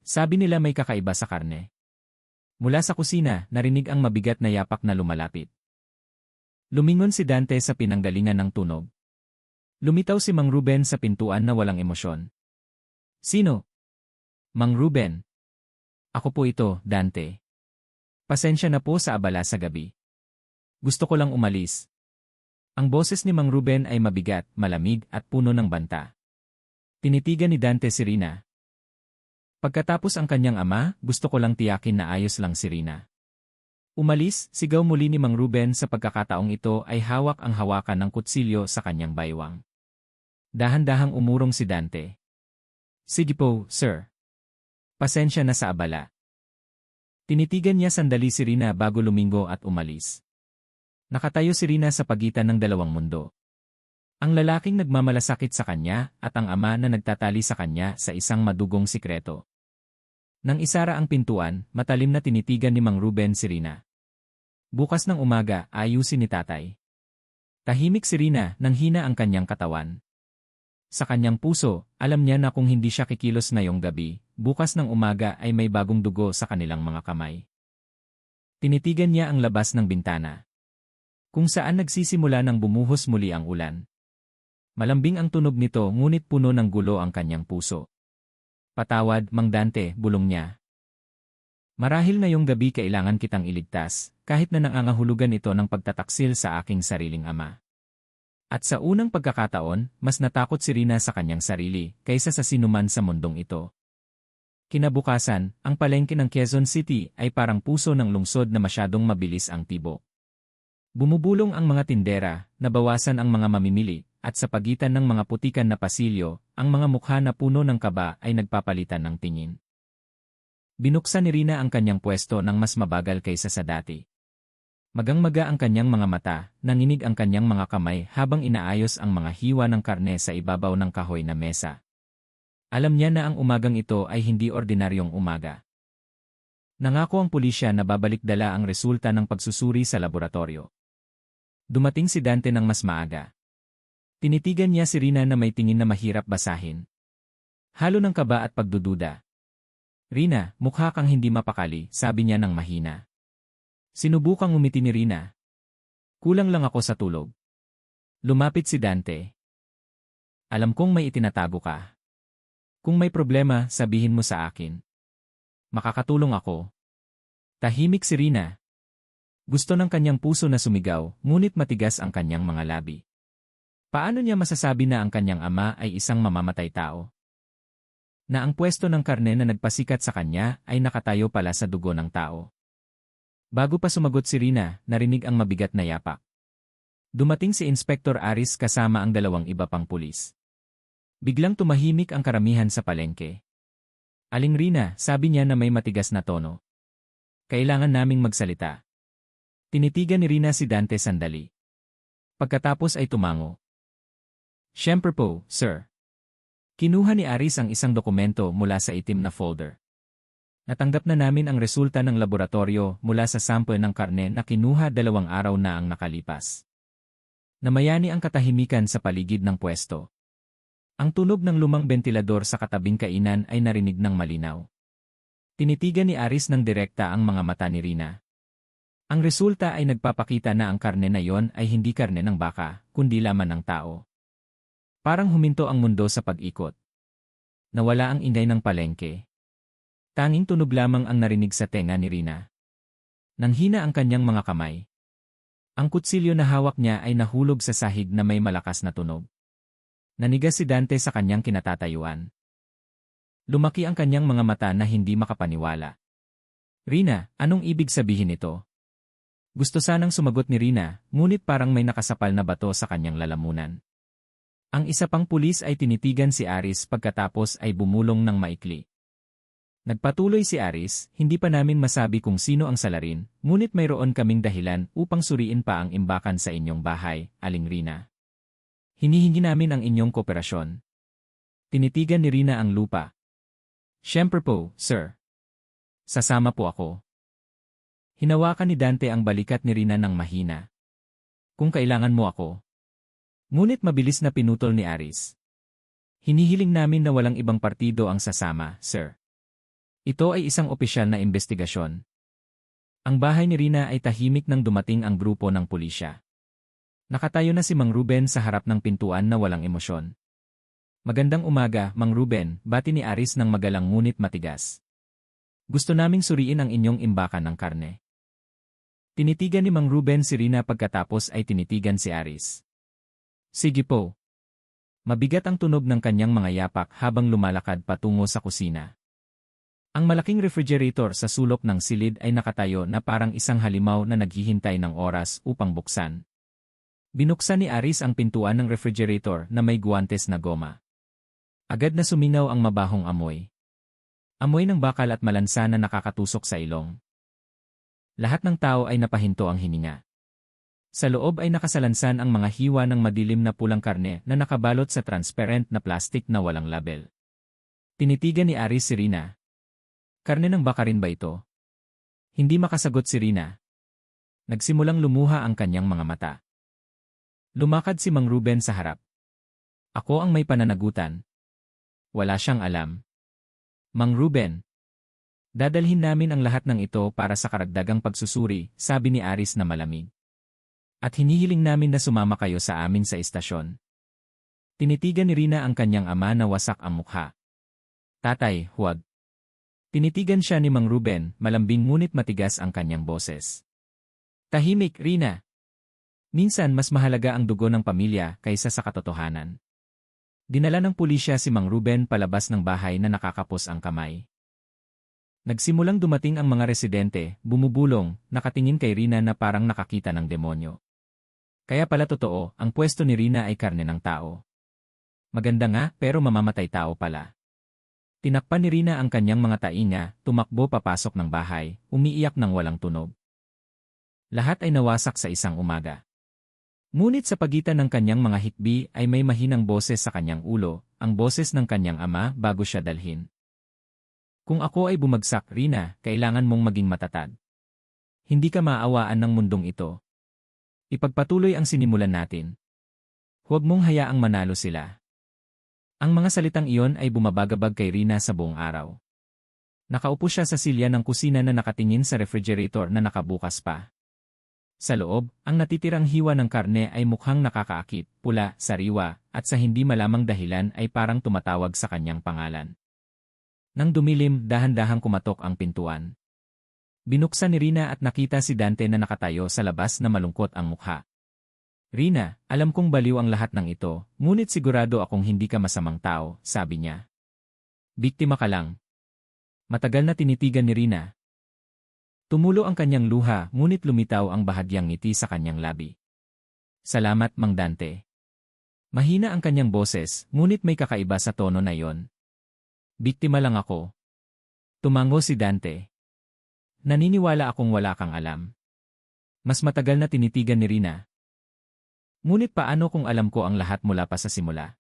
Sabi nila may kakaiba sa karne. Mula sa kusina, narinig ang mabigat na yapak na lumalapit. Lumingon si Dante sa pinanggalingan ng tunog. Lumitaw si Mang Ruben sa pintuan na walang emosyon. Sino? Mang Ruben. Ako po ito, Dante. Pasensya na po sa abala sa gabi. Gusto ko lang umalis. Ang boses ni Mang Ruben ay mabigat, malamig at puno ng banta. Tinitigan ni Dante si Rina. Pagkatapos ang kanyang ama, gusto ko lang tiyakin na ayos lang si Rina. Umalis, sigaw muli ni Mang Ruben sa pagkakataong ito ay hawak ang hawakan ng kutsilyo sa kanyang baywang. Dahan-dahang umurong si Dante. Sige po, sir. Pasensya na sa abala. Tinitigan niya sandali si Rina bago lumingo at umalis. Nakatayo si Rina sa pagitan ng dalawang mundo. Ang lalaking nagmamalasakit sa kanya at ang ama na nagtatali sa kanya sa isang madugong sikreto. Nang isara ang pintuan, matalim na tinitigan ni Mang Ruben si Rina. Bukas ng umaga, ayusin ni tatay. Tahimik si Rina nang hina ang kanyang katawan. Sa kanyang puso, alam niya na kung hindi siya kikilos ngayong gabi, bukas ng umaga ay may bagong dugo sa kanilang mga kamay. Tinitigan niya ang labas ng bintana. Kung saan nagsisimula ng bumuhos muli ang ulan. Malambing ang tunog nito ngunit puno ng gulo ang kanyang puso. Patawad, Mang Dante, bulong niya. Marahil ngayong gabi kailangan kitang iligtas, kahit na nangangahulugan ito ng pagtataksil sa aking sariling ama. At sa unang pagkakataon, mas natakot si Rina sa kanyang sarili kaysa sa sinuman sa mundong ito. Kinabukasan, ang palengke ng Quezon City ay parang puso ng lungsod na masyadong mabilis ang tibok. Bumubulong ang mga tindera, nabawasan ang mga mamimili, at sa pagitan ng mga putikan na pasilyo, ang mga mukha na puno ng kaba ay nagpapalitan ng tingin. Binuksan ni Rina ang kanyang pwesto ng mas mabagal kaysa sa dati. Magang-maga ang kanyang mga mata, nanginig ang kanyang mga kamay habang inaayos ang mga hiwa ng karne sa ibabaw ng kahoy na mesa. Alam niya na ang umagang ito ay hindi ordinaryong umaga. Nangako ang pulisya na babalik dala ang resulta ng pagsusuri sa laboratorio. Dumating si Dante ng mas maaga. Tinitigan niya si Rina na may tingin na mahirap basahin. Halo ng kaba at pagdududa. Rina, mukha kang hindi mapakali, sabi niya ng mahina. Sinubukang umiti ni Rina. Kulang lang ako sa tulog. Lumapit si Dante. Alam kong may itinatago ka. Kung may problema, sabihin mo sa akin. Makakatulong ako. Tahimik si Rina. Gusto ng kanyang puso na sumigaw, ngunit matigas ang kanyang mga labi. Paano niya masasabi na ang kanyang ama ay isang mamamatay tao? Na ang pwesto ng karne na nagpasikat sa kanya ay nakatayo pala sa dugo ng tao. Bago pa sumagot si Rina, narinig ang mabigat na yapak. Dumating si Inspektor Aris kasama ang dalawang iba pang pulis. Biglang tumahimik ang karamihan sa palengke. Aling Rina, sabi niya na may matigas na tono. Kailangan naming magsalita. Tinitigan ni Rina si Dante sandali. Pagkatapos ay tumango. Siyempre po, sir. Kinuha ni Aris ang isang dokumento mula sa itim na folder. Natanggap na namin ang resulta ng laboratorio mula sa sample ng karne na kinuha 2 araw na ang nakalipas. Namayani ang katahimikan sa paligid ng pwesto. Ang tunog ng lumang bentilador sa katabing kainan ay narinig ng malinaw. Tinitigan ni Aris ng direkta ang mga mata ni Rina. Ang resulta ay nagpapakita na ang karne na yon ay hindi karne ng baka, kundi laman ng tao. Parang huminto ang mundo sa pag-ikot. Nawala ang ingay ng palengke. Tanging tunog lamang ang narinig sa tenga ni Rina. Nanghina ang kanyang mga kamay. Ang kutsilyo na hawak niya ay nahulog sa sahig na may malakas na tunog. Nanigas si Dante sa kanyang kinatatayuan. Lumaki ang kanyang mga mata na hindi makapaniwala. Rina, anong ibig sabihin nito? Gusto sanang sumagot ni Rina, ngunit parang may nakasapal na bato sa kanyang lalamunan. Ang isa pang pulis ay tinitigan si Aris pagkatapos ay bumulong ng maikli. Nagpatuloy si Aris, hindi pa namin masabi kung sino ang salarin, ngunit mayroon kaming dahilan upang suriin pa ang imbakan sa inyong bahay, Aling Rina. Hinihingi namin ang inyong kooperasyon. Tinitigan ni Rina ang lupa. Siyempre po, sir. Sasama po ako. Hinawakan ni Dante ang balikat ni Rina ng mahina. Kung kailangan mo ako. Ngunit mabilis na pinutol ni Aris. Hinihiling namin na walang ibang partido ang sasama, sir. Ito ay isang opisyal na investigasyon. Ang bahay ni Rina ay tahimik nang dumating ang grupo ng pulisya. Nakatayo na si Mang Ruben sa harap ng pintuan na walang emosyon. Magandang umaga, Mang Ruben, bati ni Aris ng magalang ngunit matigas. Gusto naming suriin ang inyong imbakan ng karne. Tinitigan ni Mang Ruben si Rina pagkatapos ay tinitigan si Aris. Sige po. Mabigat ang tunog ng kanyang mga yapak habang lumalakad patungo sa kusina. Ang malaking refrigerator sa sulok ng silid ay nakatayo na parang isang halimaw na naghihintay ng oras upang buksan. Binuksan ni Aris ang pintuan ng refrigerator na may guwantes na goma. Agad na sumingaw ang mabahong amoy. Amoy ng bakal at malansa na nakakatusok sa ilong. Lahat ng tao ay napahinto ang hininga. Sa loob ay nakasalansan ang mga hiwa ng madilim na pulang karne na nakabalot sa transparent na plastic na walang label. Tinitigan ni Aris si Rina. Karne ng baka rin ba ito? Hindi makasagot si Rina. Nagsimulang lumuha ang kanyang mga mata. Lumakad si Mang Ruben sa harap. Ako ang may pananagutan. Wala siyang alam. Mang Ruben. Dadalhin namin ang lahat ng ito para sa karagdagang pagsusuri, sabi ni Aris na malamig. At hinihiling namin na sumama kayo sa amin sa istasyon. Tinitigan ni Rina ang kanyang ama na wasak ang mukha. Tatay, huwag. Tinitigan siya ni Mang Ruben, malambing ngunit matigas ang kanyang boses. Tahimik, Rina. Minsan mas mahalaga ang dugo ng pamilya kaysa sa katotohanan. Dinala ng pulisya si Mang Ruben palabas ng bahay na nakakapos ang kamay. Nagsimulang dumating ang mga residente, bumubulong, nakatingin kay Rina na parang nakakita ng demonyo. Kaya pala totoo, ang pwesto ni Rina ay karne ng tao. Maganda nga, pero mamamatay tao pala. Tinakpan ni Rina ang kanyang mga tainga, tumakbo papasok ng bahay, umiiyak ng walang tunog. Lahat ay nawasak sa isang umaga. Ngunit sa pagitan ng kanyang mga hikbi ay may mahinang boses sa kanyang ulo, ang boses ng kanyang ama bago siya dalhin. Kung ako ay bumagsak, Rina, kailangan mong maging matatag. Hindi ka maaawaan ng mundong ito. Ipagpatuloy ang sinimulan natin. Huwag mong hayaang manalo sila. Ang mga salitang iyon ay bumabagabag kay Rina sa buong araw. Nakaupo siya sa silya ng kusina na nakatingin sa refrigerator na nakabukas pa. Sa loob, ang natitirang hiwa ng karne ay mukhang nakakaakit, pula, sariwa, at sa hindi malamang dahilan ay parang tumatawag sa kanyang pangalan. Nang dumilim, dahan-dahang kumatok ang pintuan. Binuksan ni Rina at nakita si Dante na nakatayo sa labas na malungkot ang mukha. Rina, alam kong baliw ang lahat ng ito, ngunit sigurado akong hindi ka masamang tao, sabi niya. Biktima ka lang. Matagal na tinitigan ni Rina. Tumulo ang kanyang luha, ngunit lumitaw ang bahagyang ngiti sa kanyang labi. Salamat, Mang Dante. Mahina ang kanyang boses, ngunit may kakaiba sa tono na yon. Biktima lang ako. Tumango si Dante. Naniniwala akong wala kang alam. Mas matagal na tinitigan ni Rina. Ngunit paano kung alam ko ang lahat mula pa sa simula?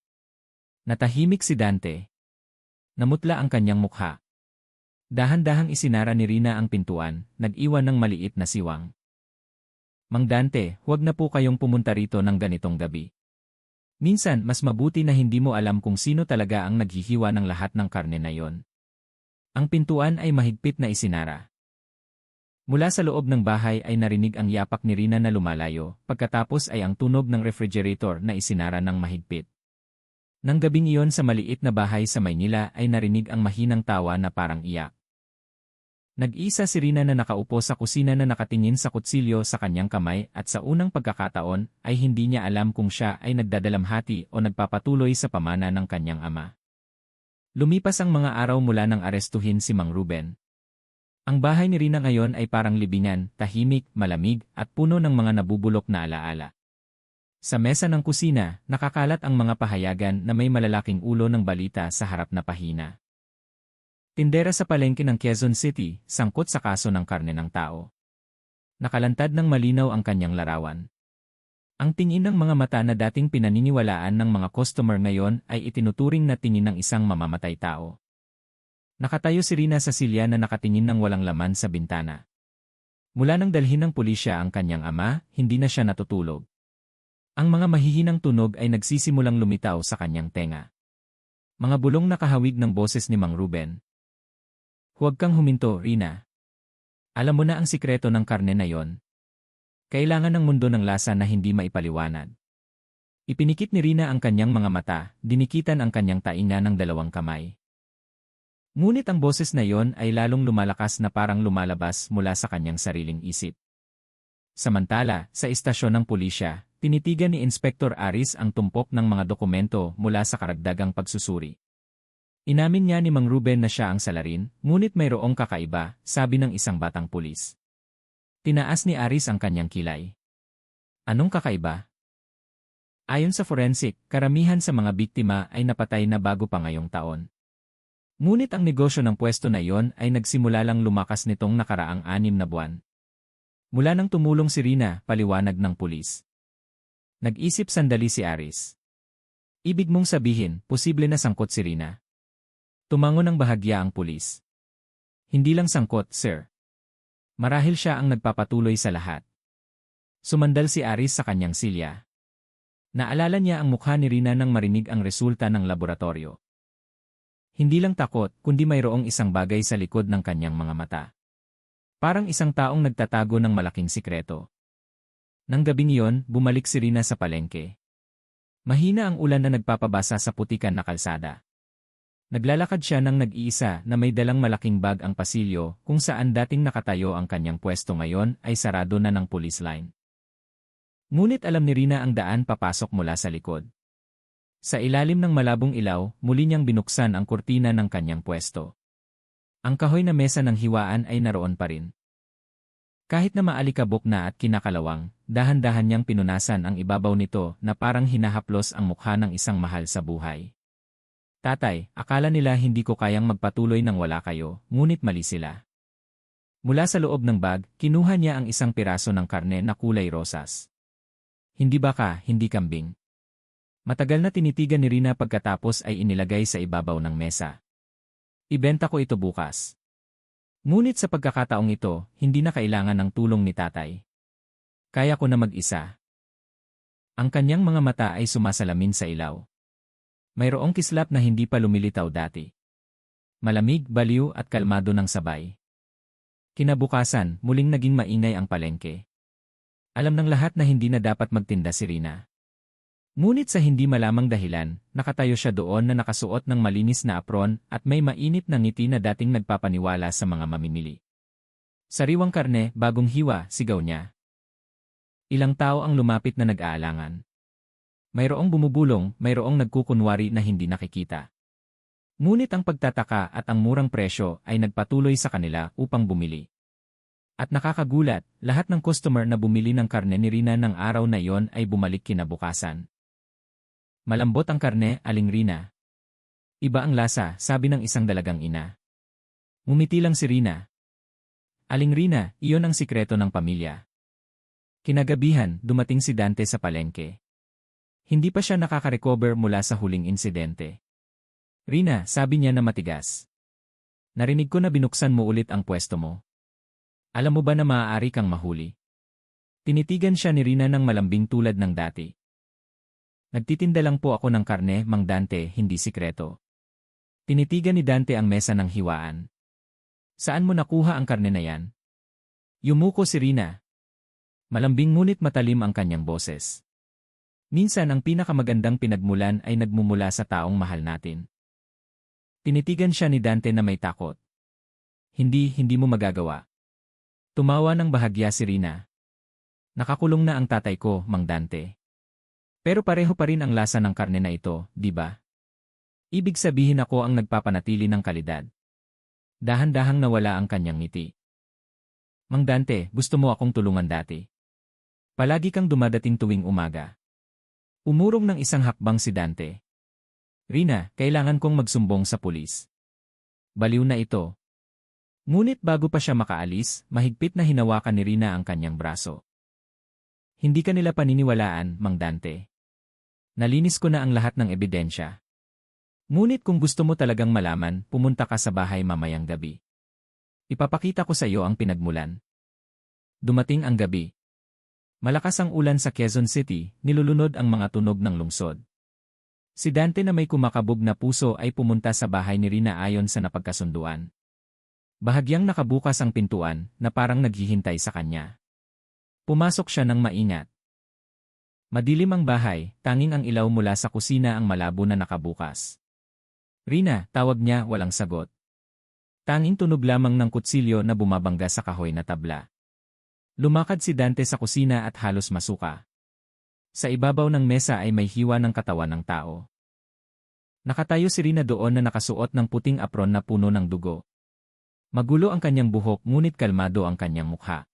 Natahimik si Dante. Namutla ang kanyang mukha. Dahan-dahang isinara ni Rina ang pintuan, nag-iwan ng maliit na siwang. Mang Dante, huwag na po kayong pumunta rito ng ganitong gabi. Minsan, mas mabuti na hindi mo alam kung sino talaga ang naghihiwa ng lahat ng karne na yon. Ang pintuan ay mahigpit na isinara. Mula sa loob ng bahay ay narinig ang yapak ni Rina na lumalayo, pagkatapos ay ang tunog ng refrigerator na isinara ng mahigpit. Nang gabing iyon sa maliit na bahay sa Maynila ay narinig ang mahinang tawa na parang iyak. Nag-isa si Rina na nakaupo sa kusina na nakatingin sa kutsilyo sa kanyang kamay at sa unang pagkakataon ay hindi niya alam kung siya ay nagdadalamhati o nagpapatuloy sa pamana ng kanyang ama. Lumipas ang mga araw mula nang arestuhin si Mang Ruben. Ang bahay ni Rina ngayon ay parang libingan, tahimik, malamig at puno ng mga nabubulok na alaala. Sa mesa ng kusina, nakakalat ang mga pahayagan na may malalaking ulo ng balita sa harap na pahina. Tindera sa palengke ng Quezon City, sangkot sa kaso ng karne ng tao. Nakalantad ng malinaw ang kanyang larawan. Ang tingin ng mga mata na dating pinaniniwalaan ng mga customer ngayon ay itinuturing na tingin ng isang mamamatay tao. Nakatayo si Rina sa silya na nakatingin ng walang laman sa bintana. Mula nang dalhin ng pulisya ang kanyang ama, hindi na siya natutulog. Ang mga mahihinang tunog ay nagsisimulang lumitaw sa kanyang tenga. Mga bulong na kahawig ng boses ni Mang Ruben. Huwag kang huminto, Rina. Alam mo na ang sikreto ng karne na yon. Kailangan ng mundo ng lasa na hindi maipaliwanag. Ipinikit ni Rina ang kanyang mga mata, dinikitan ang kanyang tainga ng dalawang kamay. Ngunit ang boses na yon ay lalong lumalakas na parang lumalabas mula sa kanyang sariling isip. Samantala, sa istasyon ng pulisya, tinitigan ni Inspektor Aris ang tumpok ng mga dokumento mula sa karagdagang pagsusuri. Inamin niya ni Mang Ruben na siya ang salarin, ngunit mayroong kakaiba, sabi ng isang batang pulis. Tinaas ni Aris ang kanyang kilay. Anong kakaiba? Ayon sa forensic, karamihan sa mga biktima ay napatay na bago pa ngayong taon. Ngunit ang negosyo ng pwesto na iyon ay nagsimula lang lumakas nitong nakaraang 6 na buwan. Mula nang tumulong si Rina, paliwanag ng pulis. Nag-isip sandali si Aris. Ibig mong sabihin, posible na sangkot si Rina? Tumango ng bahagya ang pulis. Hindi lang sangkot, sir. Marahil siya ang nagpapatuloy sa lahat. Sumandal si Aris sa kanyang silya. Naalala niya ang mukha ni Rina nang marinig ang resulta ng laboratorio. Hindi lang takot, kundi mayroong isang bagay sa likod ng kanyang mga mata. Parang isang taong nagtatago ng malaking sikreto. Nang gabing iyon, bumalik si Rina sa palengke. Mahina ang ulan na nagpapabasa sa putikan na kalsada. Naglalakad siya nang nag-iisa na may dalang malaking bag ang pasilyo kung saan dating nakatayo ang kanyang pwesto ngayon ay sarado na ng police line. Ngunit alam ni Rina ang daan papasok mula sa likod. Sa ilalim ng malabong ilaw, muli niyang binuksan ang kurtina ng kanyang pwesto. Ang kahoy na mesa ng hiwaan ay naroon pa rin. Kahit na maalikabok na at kinakalawang, dahan-dahan niyang pinunasan ang ibabaw nito na parang hinahaplos ang mukha ng isang mahal sa buhay. Tatay, akala nila hindi ko kayang magpatuloy nang wala kayo, ngunit mali sila. Mula sa loob ng bag, kinuha niya ang isang piraso ng karne na kulay rosas. Hindi baka, hindi kambing. Matagal na tinitigan ni Rina pagkatapos ay inilagay sa ibabaw ng mesa. Ibenta ko ito bukas. Ngunit sa pagkakataong ito, hindi na kailangan ng tulong ni tatay. Kaya ko na mag-isa. Ang kanyang mga mata ay sumasalamin sa ilaw. Mayroong kislap na hindi pa lumilitaw dati. Malamig, baliw at kalmado ng sabay. Kinabukasan, muling naging maingay ang palengke. Alam ng lahat na hindi na dapat magtinda si Rina. Ngunit sa hindi malamang dahilan, nakatayo siya doon na nakasuot ng malinis na apron at may mainit na ngiti na dating nagpapaniwala sa mga mamimili. Sariwang karne, bagong hiwa, sigaw niya. Ilang tao ang lumapit na nag-aalangan. Mayroong bumubulong, mayroong nagkukunwari na hindi nakikita. Ngunit ang pagtataka at ang murang presyo ay nagpatuloy sa kanila upang bumili. At nakakagulat, lahat ng customer na bumili ng karne ni Rina ng araw na iyon ay bumalik kinabukasan. Malambot ang karne, Aling Rina. Iba ang lasa, sabi ng isang dalagang ina. Ngumiti lang si Rina. Aling Rina, iyon ang sikreto ng pamilya. Kinagabihan, dumating si Dante sa palengke. Hindi pa siya nakaka-recover mula sa huling insidente. Rina, sabi niya na matigas. Narinig ko na binuksan mo ulit ang pwesto mo. Alam mo ba na maaari kang mahuli? Tinitigan siya ni Rina ng malambing tulad ng dati. Nagtitinda lang po ako ng karne, Mang Dante, hindi sikreto. Tinitigan ni Dante ang mesa ng hiwaan. Saan mo nakuha ang karne na yan? Yumuko si Rina. Malambing ngunit matalim ang kanyang boses. Minsan ang pinakamagandang pinagmulan ay nagmumula sa taong mahal natin. Tinitigan siya ni Dante na may takot. Hindi mo magagawa. Tumawa ng bahagya si Rina. Nakakulong na ang tatay ko, Mang Dante. Pero pareho pa rin ang lasa ng karne na ito, di ba? Ibig sabihin ako ang nagpapanatili ng kalidad. Dahan-dahang nawala ang kanyang ngiti. Mang Dante, gusto mo akong tulungan dati. Palagi kang dumadating tuwing umaga. Umurong ng isang hakbang si Dante. Rina, kailangan kong magsumbong sa pulis. Baliw na ito. Ngunit bago pa siya makaalis, mahigpit na hinawakan ni Rina ang kanyang braso. Hindi ka nila paniniwalaan, Mang Dante. Nalinis ko na ang lahat ng ebidensya. Ngunit kung gusto mo talagang malaman, pumunta ka sa bahay mamayang gabi. Ipapakita ko sa iyo ang pinagmulan. Dumating ang gabi. Malakas ang ulan sa Quezon City, nilulunod ang mga tunog ng lungsod. Si Dante na may kumakabog na puso ay pumunta sa bahay ni Rina ayon sa napagkasunduan. Bahagyang nakabukas ang pintuan na parang naghihintay sa kanya. Pumasok siya ng maingat. Madilim ang bahay, tanging ang ilaw mula sa kusina ang malabo na nakabukas. Rina, tawag niya, walang sagot. Tanging tunog lamang ng kutsilyo na bumabangga sa kahoy na tabla. Lumakad si Dante sa kusina at halos masuka. Sa ibabaw ng mesa ay may hiwa ng katawan ng tao. Nakatayo si Rina doon na nakasuot ng puting apron na puno ng dugo. Magulo ang kanyang buhok ngunit kalmado ang kanyang mukha.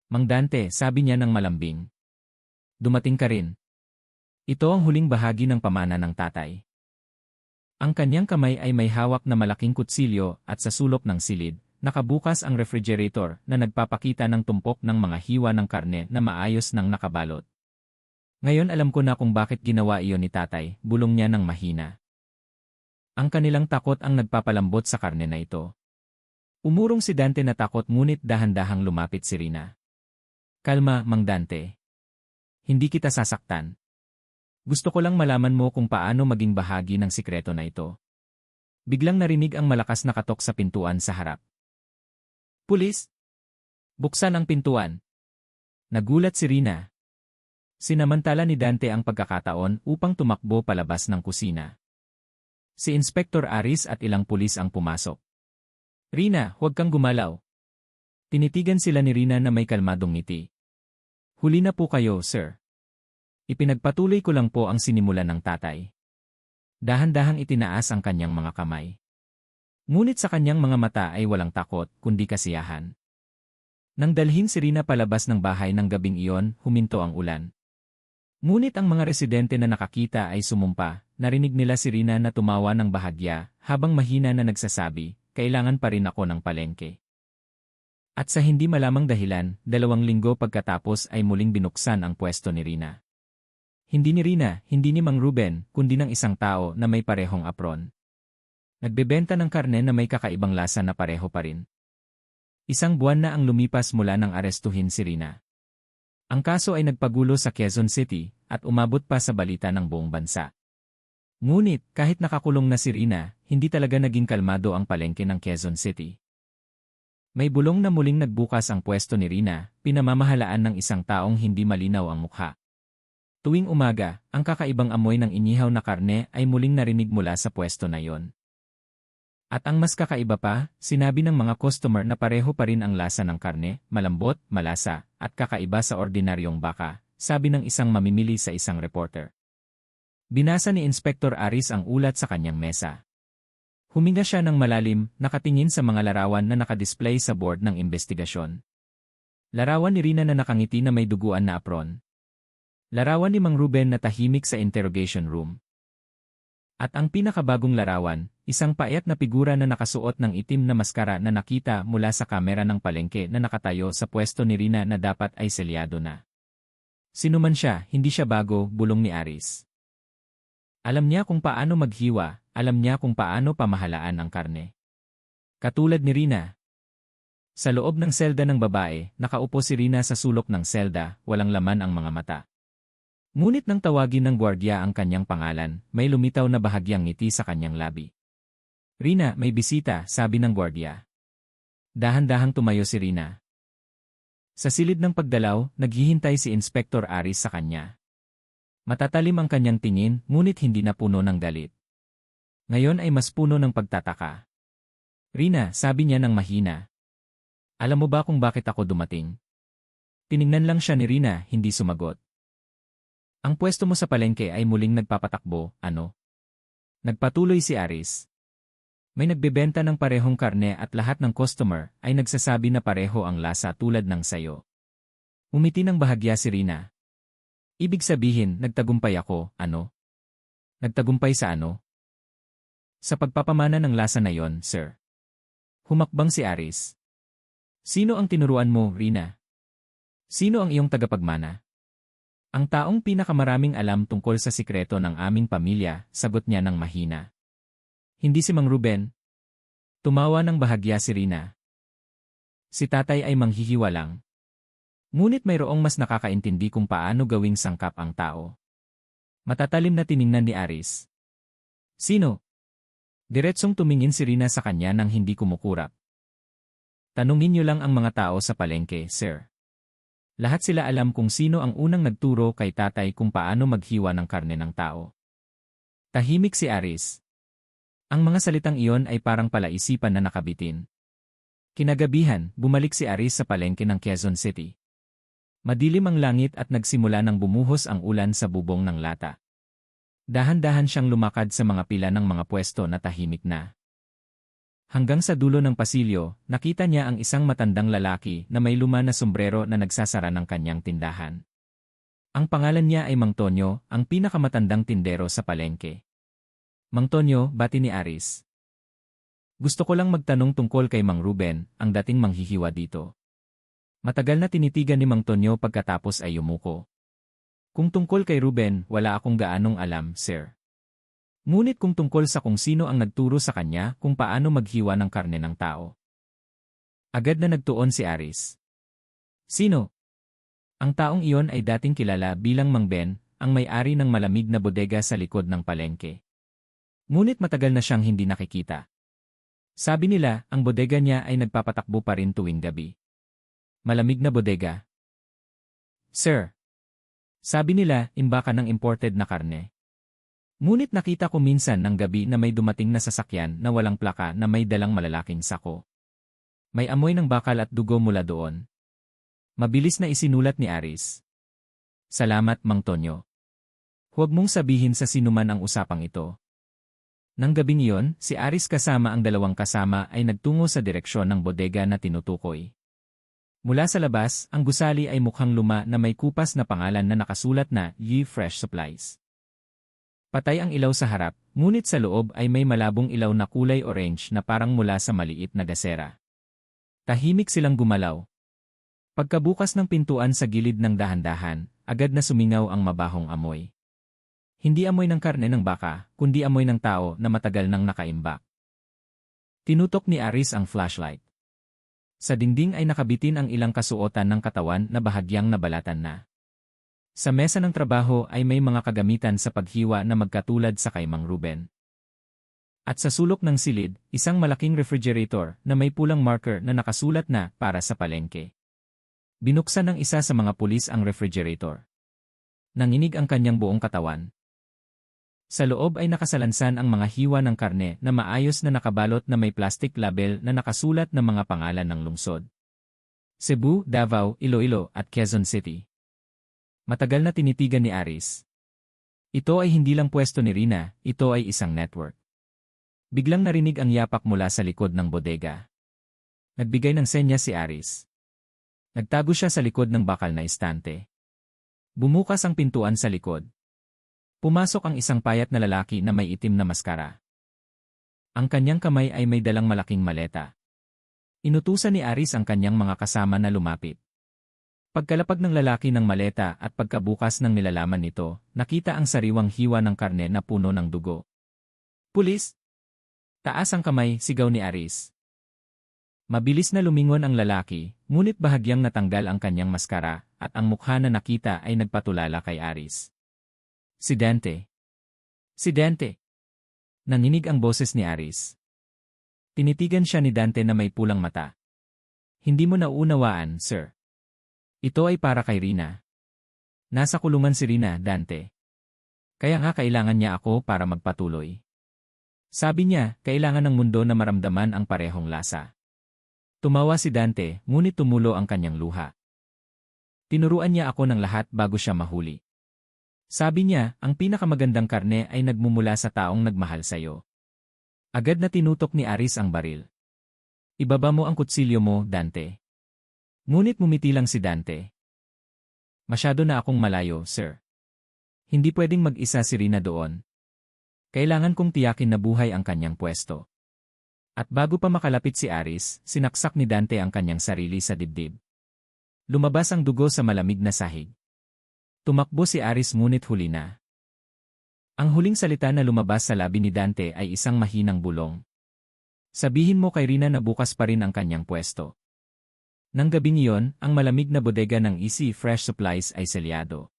Mang Dante, sabi niya ng malambing. Dumating ka rin. Ito ang huling bahagi ng pamana ng tatay. Ang kanyang kamay ay may hawak na malaking kutsilyo at sa sulok ng silid, nakabukas ang refrigerator na nagpapakita ng tumpok ng mga hiwa ng karne na maayos nang nakabalot. Ngayon alam ko na kung bakit ginawa iyon ni tatay, bulong niya ng mahina. Ang kanilang takot ang nagpapalambot sa karne na ito. Umurong si Dante na takot ngunit dahan-dahang lumapit si Rina. Kalma, Mang Dante. Hindi kita sasaktan. Gusto ko lang malaman mo kung paano maging bahagi ng sikreto na ito. Biglang narinig ang malakas na katok sa pintuan sa harap. Pulis! Buksan ang pintuan. Nagulat si Rina. Sinamantala ni Dante ang pagkakataon upang tumakbo palabas ng kusina. Si Inspektor Aris at ilang pulis ang pumasok. Rina, huwag kang gumalaw. Tinitigan sila ni Rina na may kalmadong ngiti. Huli na po kayo, sir. Ipinagpatuloy ko lang po ang sinimulan ng tatay. Dahan-dahang itinaas ang kanyang mga kamay. Ngunit sa kanyang mga mata ay walang takot, kundi kasiyahan. Nang dalhin si Rina palabas ng bahay ng gabing iyon, huminto ang ulan. Ngunit ang mga residente na nakakita ay sumumpa, narinig nila si Rina na tumawa ng bahagya, habang mahina na nagsasabi, kailangan pa rin ako ng palengke. At sa hindi malamang dahilan, 2 linggo pagkatapos ay muling binuksan ang pwesto ni Rina. Hindi ni Rina, hindi ni Mang Ruben, kundi ng isang tao na may parehong apron. Nagbebenta ng karne na may kakaibang lasa na pareho pa rin. 1 buwan na ang lumipas mula nang arestuhin si Rina. Ang kaso ay nagpagulo sa Quezon City at umabot pa sa balita ng buong bansa. Ngunit, kahit nakakulong na si Rina, hindi talaga naging kalmado ang palengke ng Quezon City. May bulong na muling nagbukas ang pwesto ni Rina, pinamamahalaan ng isang taong hindi malinaw ang mukha. Tuwing umaga, ang kakaibang amoy ng inihaw na karne ay muling narinig mula sa pwesto na yon. At ang mas kakaiba pa, sinabi ng mga customer na pareho pa rin ang lasa ng karne, malambot, malasa, at kakaiba sa ordinaryong baka, sabi ng isang mamimili sa isang reporter. Binasa ni Inspektor Aris ang ulat sa kanyang mesa. Huminga siya ng malalim, nakatingin sa mga larawan na nakadisplay sa board ng investigasyon. Larawan ni Rina na nakangiti na may duguan na apron. Larawan ni Mang Ruben na tahimik sa interrogation room. At ang pinakabagong larawan, isang payat na figura na nakasuot ng itim na maskara na nakita mula sa kamera ng palengke na nakatayo sa pwesto ni Rina na dapat ay selyado na. Sino man siya, hindi siya bago, bulong ni Aris. Alam niya kung paano maghiwa, alam niya kung paano pamahalaan ang karne. Katulad ni Rina. Sa loob ng selda ng babae, nakaupo si Rina sa sulok ng selda, walang laman ang mga mata. Ngunit nang tawagin ng gwardiya ang kanyang pangalan, may lumitaw na bahagyang ngiti sa kanyang labi. Rina, may bisita, sabi ng gwardiya. Dahan-dahang tumayo si Rina. Sa silid ng pagdalaw, naghihintay si Inspektor Aris sa kanya. Matatalim ang kanyang tingin, ngunit hindi na puno ng galit. Ngayon ay mas puno ng pagtataka. Rina, sabi niya ng mahina. Alam mo ba kung bakit ako dumating? Tiningnan lang siya ni Rina, hindi sumagot. Ang pwesto mo sa palengke ay muling nagpapatakbo, ano? Nagpatuloy si Aris. May nagbebenta ng parehong karne at lahat ng customer ay nagsasabi na pareho ang lasa tulad ng sayo. Umiti ng bahagya si Rina. Ibig sabihin, nagtagumpay ako, ano? Nagtagumpay sa ano? Sa pagpapamana ng lasa na yon, sir. Humakbang si Aris. Sino ang tinuruan mo, Rina? Sino ang iyong tagapagmana? Ang taong pinakamaraming alam tungkol sa sikreto ng aming pamilya, sagot niya ng mahina. Hindi si Mang Ruben. Tumawa ng bahagya si Rina. Si tatay ay manghihiwa lang. Ngunit mayroong mas nakakaintindi kung paano gawing sangkap ang tao. Matatalim na tiningnan ni Aris. Sino? Diretsong tumingin si Rina sa kanya nang hindi kumukurap. Tanungin niyo lang ang mga tao sa palengke, sir. Lahat sila alam kung sino ang unang nagturo kay tatay kung paano maghiwa ng karne ng tao. Tahimik si Aris. Ang mga salitang iyon ay parang palaisipan na nakabitin. Kinagabihan, bumalik si Aris sa palengke ng Quezon City. Madilim ang langit at nagsimula ng bumuhos ang ulan sa bubong ng lata. Dahan-dahan siyang lumakad sa mga pila ng mga pwesto na tahimik na. Hanggang sa dulo ng pasilyo, nakita niya ang isang matandang lalaki na may luma na sombrero na nagsasara ng kanyang tindahan. Ang pangalan niya ay Mang Tonyo, ang pinakamatandang tindero sa palengke. Mang Tonyo, bati ni Aris. Gusto ko lang magtanong tungkol kay Mang Ruben, ang dating manghihiwa dito. Matagal na tinitigan ni Mang Tonyo pagkatapos ay yumuko. Kung tungkol kay Ruben, wala akong gaanong alam, sir. Ngunit kung tungkol sa kung sino ang nagturo sa kanya kung paano maghiwa ng karne ng tao. Agad na nagtuon si Aris. Sino? Ang taong iyon ay dating kilala bilang Mang Ben, ang may-ari ng malamig na bodega sa likod ng palengke. Ngunit matagal na siyang hindi nakikita. Sabi nila, ang bodega niya ay nagpapatakbo pa rin tuwing gabi. Malamig na bodega. Sir. Sabi nila, imbaka ng imported na karne. Ngunit nakita ko minsan ng gabi na may dumating na sasakyan na walang plaka na may dalang malalaking sako. May amoy ng bakal at dugo mula doon. Mabilis na isinulat ni Aris. Salamat, Mang Tonyo. Huwag mong sabihin sa sinuman ang usapang ito. Nang gabing iyon, si Aris kasama ang dalawang kasama ay nagtungo sa direksyon ng bodega na tinutukoy. Mula sa labas, ang gusali ay mukhang luma na may kupas na pangalan na nakasulat na Ye Fresh Supplies. Patay ang ilaw sa harap, ngunit sa loob ay may malabong ilaw na kulay orange na parang mula sa maliit na gasera. Tahimik silang gumalaw. Pagkabukas ng pintuan sa gilid ng dahan-dahan, agad na sumingaw ang mabahong amoy. Hindi amoy ng karne ng baka, kundi amoy ng tao na matagal nang nakaimbak. Tinutok ni Aris ang flashlight. Sa dingding ay nakabitin ang ilang kasuotan ng katawan na bahagyang nabalatan na. Sa mesa ng trabaho ay may mga kagamitan sa paghiwa na magkatulad sa kay Mang Ruben. At sa sulok ng silid, isang malaking refrigerator na may pulang marker na nakasulat na para sa palengke. Binuksan ng isa sa mga pulis ang refrigerator. Nanginig ang kanyang buong katawan. Sa loob ay nakasalansan ang mga hiwa ng karne na maayos na nakabalot na may plastic label na nakasulat ng mga pangalan ng lungsod. Cebu, Davao, Iloilo at Quezon City. Matagal na tinitigan ni Aris. Ito ay hindi lang pwesto ni Rina, ito ay isang network. Biglang narinig ang yapak mula sa likod ng bodega. Nagbigay ng senya si Aris. Nagtago siya sa likod ng bakal na istante. Bumukas ang pintuan sa likod. Pumasok ang isang payat na lalaki na may itim na maskara. Ang kanyang kamay ay may dalang malaking maleta. Inutusan ni Aris ang kanyang mga kasama na lumapit. Pagkalapag ng lalaki ng maleta at pagkabukas ng nilalaman nito, nakita ang sariwang hiwa ng karne na puno ng dugo. "Pulis! Taas ang kamay," sigaw ni Aris. Mabilis na lumingon ang lalaki, ngunit bahagyang natanggal ang kanyang maskara at ang mukha na nakita ay nagpatulala kay Aris. "Si Dante! Si Dante!" Nanginig ang boses ni Aris. Tinitigan siya ni Dante na may pulang mata. "Hindi mo nauunawaan, sir. Ito ay para kay Rina. Nasa kulungan si Rina, Dante. Kaya nga kailangan niya ako para magpatuloy. Sabi niya, kailangan ng mundo na maramdaman ang parehong lasa." Tumawa si Dante, ngunit tumulo ang kanyang luha. "Tinuruan niya ako ng lahat bago siya mahuli. Sabi niya, ang pinakamagandang karne ay nagmumula sa taong nagmahal sa'yo." Agad na tinutok ni Aris ang baril. "Ibaba mo ang kutsilyo mo, Dante." Ngunit mumiti lang si Dante. "Masyado na akong malayo, sir. Hindi pwedeng mag-isa si Rina doon. Kailangan kong tiyakin na buhay ang kanyang pwesto." At bago pa makalapit si Aris, sinaksak ni Dante ang kanyang sarili sa dibdib. Lumabas ang dugo sa malamig na sahig. Tumakbo si Aris ngunit huli na. Ang huling salita na lumabas sa labi ni Dante ay isang mahinang bulong. "Sabihin mo kay Rina na bukas pa rin ang kanyang pwesto." Nang gabing iyon, ang malamig na bodega ng Easy Fresh Supplies ay selyado.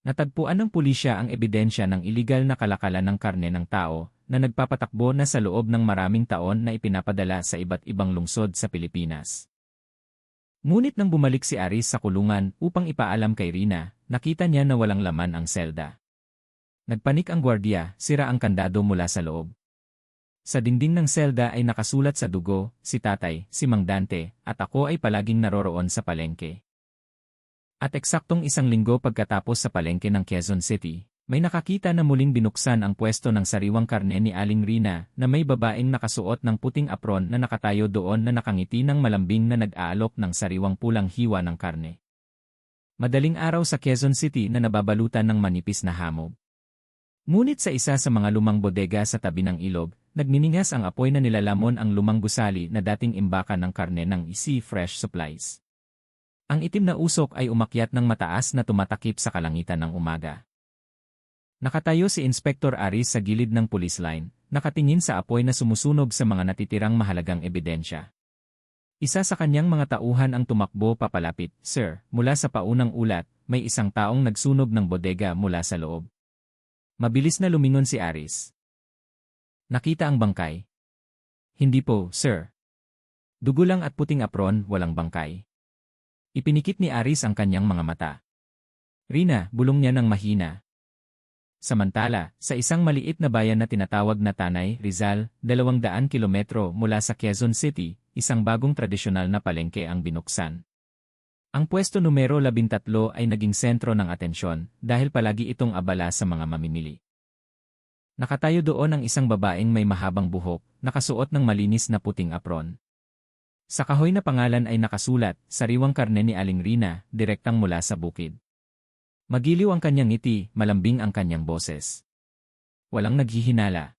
Natagpuan ng pulisya ang ebidensya ng iligal na kalakalan ng karne ng tao na nagpapatakbo na sa loob ng maraming taon na ipinapadala sa iba't ibang lungsod sa Pilipinas. Ngunit nang bumalik si Aris sa kulungan upang ipaalam kay Rina, nakita niya na walang laman ang selda. Nagpanik ang gwardiya, sira ang kandado mula sa loob. Sa dingding ng selda ay nakasulat sa dugo, "Si tatay, si Mang Dante, at ako ay palaging naroroon sa palengke." At eksaktong isang linggo pagkatapos sa palengke ng Quezon City, may nakakita na muling binuksan ang pwesto ng sariwang karne ni Aling Rina na may babaeng nakasuot ng puting apron na nakatayo doon na nakangiti ng malambing na nag-aalok ng sariwang pulang hiwa ng karne. Madaling araw sa Quezon City na nababalutan ng manipis na hamog. Ngunit sa isa sa mga lumang bodega sa tabi ng ilog, nagniningas ang apoy na nilalamon ang lumang gusali na dating imbakan ng karne ng Easy Fresh Supplies. Ang itim na usok ay umakyat ng mataas na tumatakip sa kalangitan ng umaga. Nakatayo si Inspector Aris sa gilid ng police line, nakatingin sa apoy na sumusunog sa mga natitirang mahalagang ebidensya. Isa sa kanyang mga tauhan ang tumakbo papalapit. "Sir, mula sa paunang ulat, may isang taong nagsunog ng bodega mula sa loob." Mabilis na lumingon si Aris. "Nakita ang bangkay?" "Hindi po, sir. Dugo lang at puting apron, walang bangkay." Ipinikit ni Aris ang kanyang mga mata. "Rina," bulong niya ng mahina. Samantala, sa isang maliit na bayan na tinatawag na Tanay, Rizal, 200 kilometro mula sa Quezon City, isang bagong tradisyonal na palengke ang binuksan. Ang pwesto numero 13 ay naging sentro ng atensyon dahil palagi itong abala sa mga mamimili. Nakatayo doon ang isang babaeng may mahabang buhok, nakasuot ng malinis na puting apron. Sa kahoy na pangalan ay nakasulat, "Sariwang karne ni Aling Rina, direktang mula sa bukid." Magiliw ang kanyang ngiti, malambing ang kanyang boses. Walang naghihinala.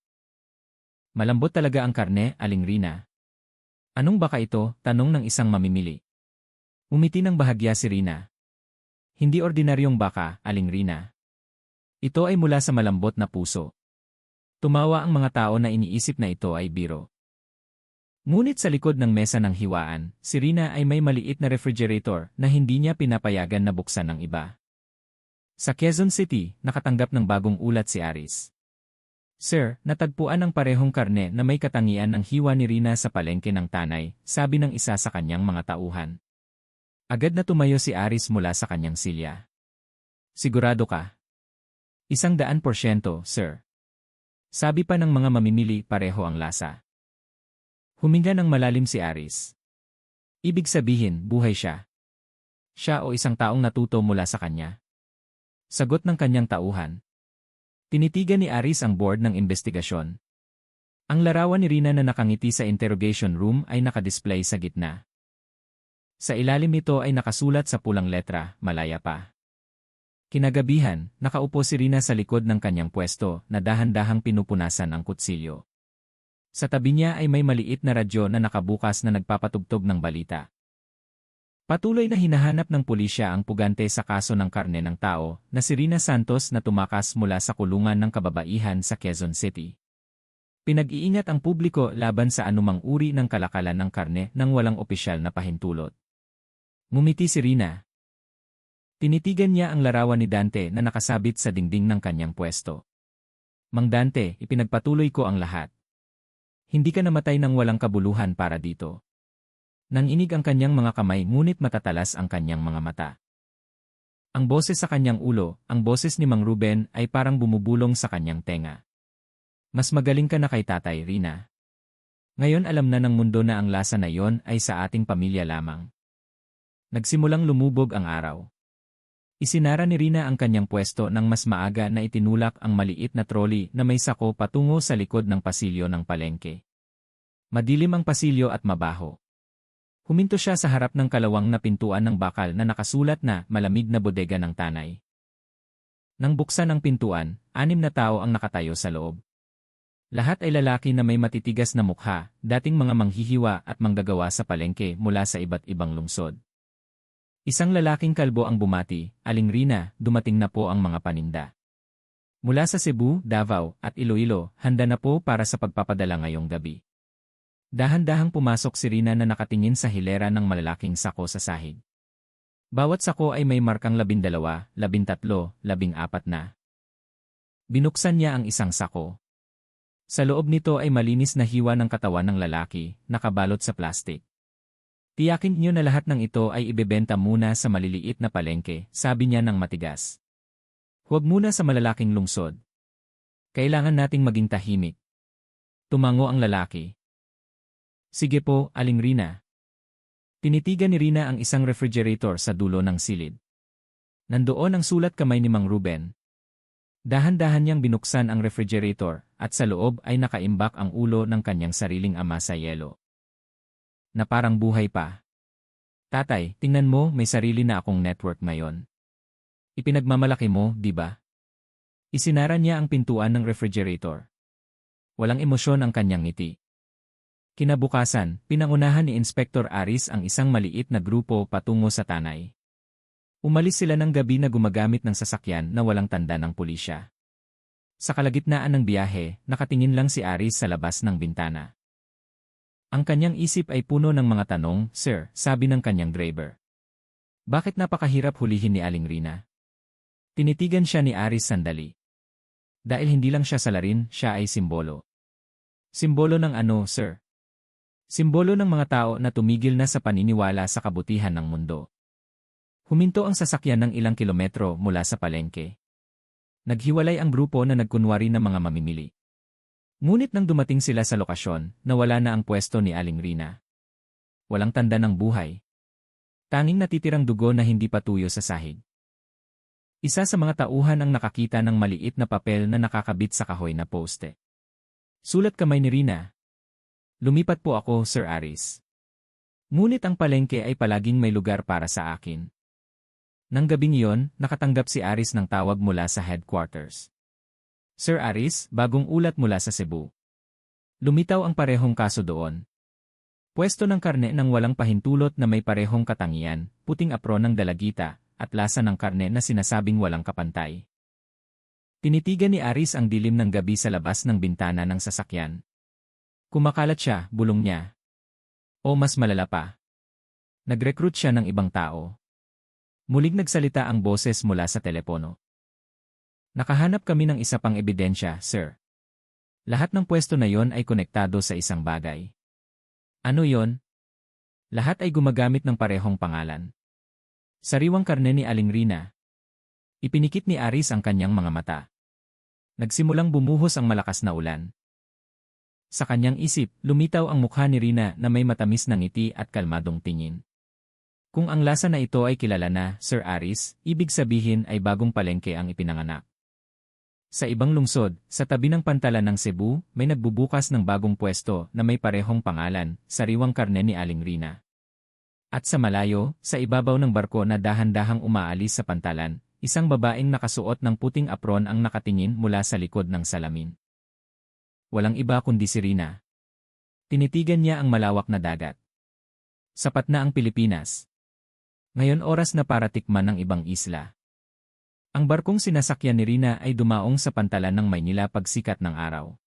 "Malambot talaga ang karne, Aling Rina." "Anong baka ito?" tanong ng isang mamimili. Umiti ng bahagya si Rina. "Hindi ordinaryong baka, Aling Rina. Ito ay mula sa malambot na puso." Tumawa ang mga tao na iniisip na ito ay biro. Ngunit sa likod ng mesa ng hiwaan, si Rina ay may maliit na refrigerator na hindi niya pinapayagan na buksan ng iba. Sa Quezon City, nakatanggap ng bagong ulat si Aris. "Sir, natagpuan ang parehong karne na may katangian ng hiwa ni Rina sa palengke ng Tanay," sabi ng isa sa kanyang mga tauhan. Agad na tumayo si Aris mula sa kanyang silya. "Sigurado ka?" 100%, sir." Sabi pa ng mga mamimili, pareho ang lasa. Huminga ng malalim si Aris. Ibig sabihin, buhay siya. Siya o isang taong natuto mula sa kanya? Sagot ng kanyang tauhan. Tinitigan ni Aris ang board ng investigasyon. Ang larawan ni Rina na nakangiti sa interrogation room ay nakadisplay sa gitna. Sa ilalim nito ay nakasulat sa pulang letra, malaya pa. Kinagabihan, nakaupo si Rina sa likod ng kanyang pwesto na dahan-dahang pinupunasan ang kutsilyo. Sa tabi niya ay may maliit na radyo na nakabukas na nagpapatugtog ng balita. Patuloy na hinahanap ng pulisya ang pugante sa kaso ng karne ng tao na si Rina Santos na tumakas mula sa kulungan ng kababaihan sa Quezon City. Pinag-iingat ang publiko laban sa anumang uri ng kalakalan ng karne nang walang opisyal na pahintulot. Ngumiti si Rina. Tinitigan niya ang larawan ni Dante na nakasabit sa dingding ng kanyang pwesto. Mang Dante, ipinagpatuloy ko ang lahat. Hindi ka namatay ng walang kabuluhan para dito. Nanginig ang kanyang mga kamay ngunit matatalas ang kanyang mga mata. Ang boses sa kanyang ulo, ang boses ni Mang Ruben ay parang bumubulong sa kanyang tenga. Mas magaling ka na kay Tatay, Rina. Ngayon alam na ng mundo na ang lasa na yon ay sa ating pamilya lamang. Nagsimulang lumubog ang araw. Isinara ni Rina ang kanyang pwesto nang mas maaga na itinulak ang maliit na trolley na may sako patungo sa likod ng pasilyo ng palengke. Madilim ang pasilyo at mabaho. Huminto siya sa harap ng kalawang na pintuan ng bakal na nakasulat na malamig na bodega ng Tanay. Nang buksan ang pintuan, 6 na tao ang nakatayo sa loob. Lahat ay lalaki na may matitigas na mukha, dating mga manghihiwa at manggagawa sa palengke mula sa iba't ibang lungsod. Isang lalaking kalbo ang bumati, "Aling Rina, dumating na po ang mga paninda. Mula sa Cebu, Davao, at Iloilo, handa na po para sa pagpapadala ngayong gabi." Dahan-dahang pumasok si Rina na nakatingin sa hilera ng malalaking sako sa sahig. Bawat sako ay may markang 12, 13, 14 na. Binuksan niya ang isang sako. Sa loob nito ay malinis na hiwa ng katawan ng lalaki, nakabalot sa plastik. "Tiyakin niyo na lahat ng ito ay ibebenta muna sa maliliit na palengke," sabi niya ng matigas. "Huwag muna sa malalaking lungsod. Kailangan nating maging tahimik." Tumango ang lalaki. "Sige po, Aling Rina." Tinitigan ni Rina ang isang refrigerator sa dulo ng silid. Nandoon ang sulat kamay ni Mang Ruben. Dahan-dahan niyang binuksan ang refrigerator at sa loob ay nakaimbak ang ulo ng kanyang sariling ama sa yelo. Na parang buhay pa. "Tatay, tingnan mo, may sarili na akong network ngayon. Ipinagmamalaki mo, di ba?" Isinara niya ang pintuan ng refrigerator. Walang emosyon ang kanyang ngiti. Kinabukasan, pinangunahan ni Inspektor Aris ang isang maliit na grupo patungo sa Tanay. Umalis sila ng gabi na gumagamit ng sasakyan na walang tanda ng pulisya. Sa kalagitnaan ng biyahe, nakatingin lang si Aris sa labas ng bintana. Ang kanyang isip ay puno ng mga tanong, "Sir," sabi ng kanyang driver. "Bakit napakahirap hulihin ni Aling Rina?" Tinitigan siya ni Aris sandali. "Dahil hindi lang siya salarin, siya ay simbolo." "Simbolo ng ano, sir?" "Simbolo ng mga tao na tumigil na sa paniniwala sa kabutihan ng mundo." Huminto ang sasakyan ng ilang kilometro mula sa palengke. Naghiwalay ang grupo na nagkunwari ng mga mamimili. Ngunit nang dumating sila sa lokasyon, nawala na ang pwesto ni Aling Rina. Walang tanda ng buhay. Tanging natitirang dugo na hindi patuyo sa sahig. Isa sa mga tauhan ang nakakita ng maliit na papel na nakakabit sa kahoy na poste. Sulat kamay ni Rina. "Lumipat po ako, Sir Aris. Ngunit ang palengke ay palaging may lugar para sa akin." Nang gabing iyon, nakatanggap si Aris ng tawag mula sa headquarters. "Sir Aris, bagong ulat mula sa Cebu. Lumitaw ang parehong kaso doon. Pwesto ng karne ng walang pahintulot na may parehong katangian, puting apron ng dalagita, at lasa ng karne na sinasabing walang kapantay." Tinitigan ni Aris ang dilim ng gabi sa labas ng bintana ng sasakyan. Kumakalat siya, bulong niya. O mas malala pa. Nag-recruit siya ng ibang tao. Muling nagsalita ang boses mula sa telepono. "Nakahanap kami ng isa pang ebidensya, sir. Lahat ng pwesto na yon ay konektado sa isang bagay." "Ano yon?" "Lahat ay gumagamit ng parehong pangalan. Sariwang karne ni Aling Rina." Ipinikit ni Aris ang kanyang mga mata. Nagsimulang bumuhos ang malakas na ulan. Sa kanyang isip, lumitaw ang mukha ni Rina na may matamis na ngiti at kalmadong tingin. Kung ang lasa na ito ay kilala na, Sir Aris, ibig sabihin ay bagong palengke ang ipinanganak. Sa ibang lungsod, sa tabi ng pantalan ng Cebu, may nagbubukas ng bagong pwesto na may parehong pangalan, sariwang karne ni Aling Rina. At sa malayo, sa ibabaw ng barko na dahan-dahang umaalis sa pantalan, isang babaeng nakasuot ng puting apron ang nakatingin mula sa likod ng salamin. Walang iba kundi si Rina. Tinitigan niya ang malawak na dagat. Sapat na ang Pilipinas. Ngayon oras na para tikman ng ibang isla. Ang barkong sinasakyan ni Rina ay dumaong sa pantalan ng Maynila pagsikat ng araw.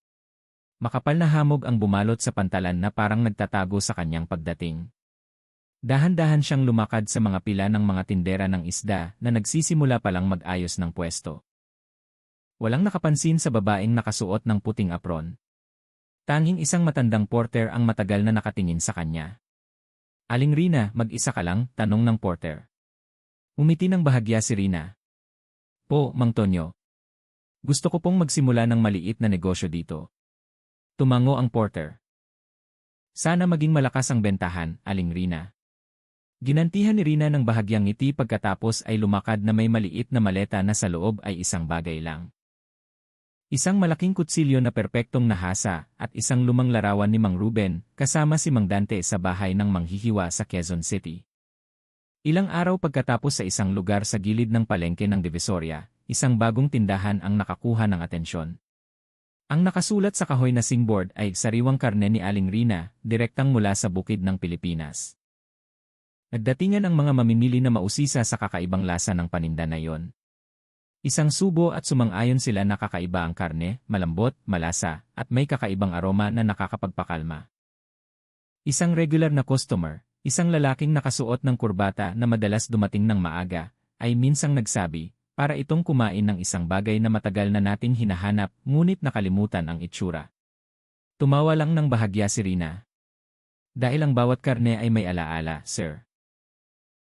Makapal na hamog ang bumalot sa pantalan na parang nagtatago sa kanyang pagdating. Dahan-dahan siyang lumakad sa mga pila ng mga tindera ng isda na nagsisimula palang mag-ayos ng pwesto. Walang nakapansin sa babaeng nakasuot ng puting apron. Tanging isang matandang porter ang matagal na nakatingin sa kanya. "Aling Rina, mag-isa ka lang?" tanong ng porter. Umiti ng bahagya si Rina. "Po, Mang Tonyo. Gusto ko pong magsimula ng maliit na negosyo dito." Tumango ang porter. "Sana maging malakas ang bentahan, Aling Rina." Ginantihan ni Rina ng bahagyang ngiti pagkatapos ay lumakad na may maliit na maleta na sa loob ay isang bagay lang. Isang malaking kutsilyo na perpektong nahasa at isang lumang larawan ni Mang Ruben kasama si Mang Dante sa bahay ng manghihiwa sa Quezon City. Ilang araw pagkatapos sa isang lugar sa gilid ng palengke ng Divisoria, isang bagong tindahan ang nakakuha ng atensyon. Ang nakasulat sa kahoy na singboard ay sariwang karne ni Aling Rina, direktang mula sa bukid ng Pilipinas. Nagdatingan ang mga mamimili na mausisa sa kakaibang lasa ng paninda na iyon. Isang subo at sumang-ayon sila na kakaiba ang karne, malambot, malasa, at may kakaibang aroma na nakakapagpakalma. Isang regular na customer, isang lalaking nakasuot ng kurbata na madalas dumating ng maaga, ay minsang nagsabi, para itong kumain ng isang bagay na matagal na nating hinahanap ngunit nakalimutan ang itsura. Tumawa lang ng bahagya si Rina. "Dahil ang bawat karne ay may alaala, sir."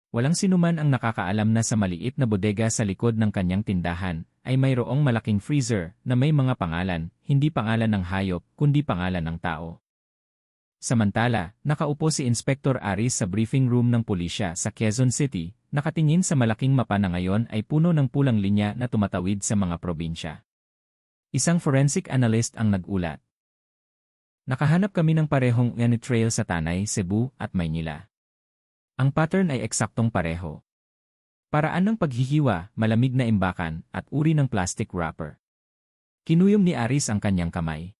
Walang sinuman ang nakakaalam na sa maliit na bodega sa likod ng kanyang tindahan ay mayroong malaking freezer na may mga pangalan, hindi pangalan ng hayop kundi pangalan ng tao. Samantala, nakaupo si Inspector Aris sa briefing room ng pulisya sa Quezon City, nakatingin sa malaking mapa na ngayon ay puno ng pulang linya na tumatawid sa mga probinsya. Isang forensic analyst ang nag-ulat. "Nakahanap kami ng parehong trail sa Tanay, Cebu at Maynila. Ang pattern ay eksaktong pareho. Paraan ng paghihiwa, malamig na imbakan, at uri ng plastic wrapper." Kinuyom ni Aris ang kanyang kamay.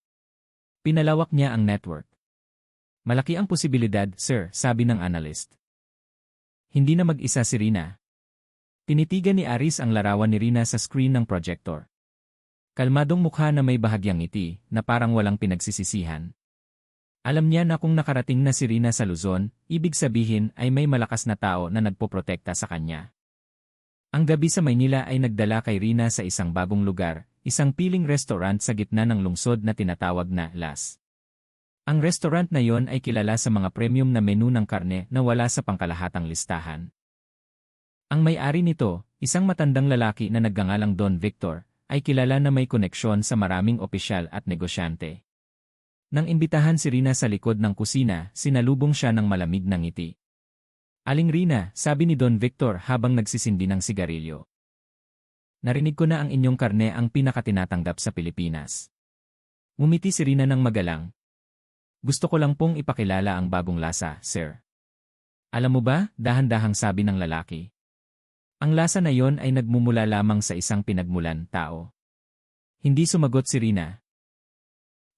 Pinalawak niya ang network. "Malaki ang posibilidad, sir," sabi ng analyst. Hindi na mag-isa si Rina. Tinitigan ni Aris ang larawan ni Rina sa screen ng projector. Kalmadong mukha na may bahagyang ngiti, na parang walang pinagsisisihan. Alam niya na kung nakarating na si Rina sa Luzon, ibig sabihin ay may malakas na tao na nagpoprotekta sa kanya. Ang gabi sa Maynila ay nagdala kay Rina sa isang bagong lugar, isang piling restaurant sa gitna ng lungsod na tinatawag na Las. Ang restaurant na yon ay kilala sa mga premium na menu ng karne na wala sa pangkalahatang listahan. Ang may-ari nito, isang matandang lalaki na nagngangalang Don Victor, ay kilala na may koneksyon sa maraming opisyal at negosyante. Nang imbitahan si Rina sa likod ng kusina, sinalubong siya ng malamig na ngiti. "Aling Rina," sabi ni Don Victor habang nagsisindi ng sigarilyo. "Narinig ko na ang inyong karne ang pinakatinatanggap sa Pilipinas." Ngumiti si Rina ng magalang. "Gusto ko lang pong ipakilala ang bagong lasa, sir." "Alam mo ba," dahan-dahang sabi ng lalaki. "Ang lasa na yon ay nagmumula lamang sa isang pinagmulan, tao." Hindi sumagot si Rina.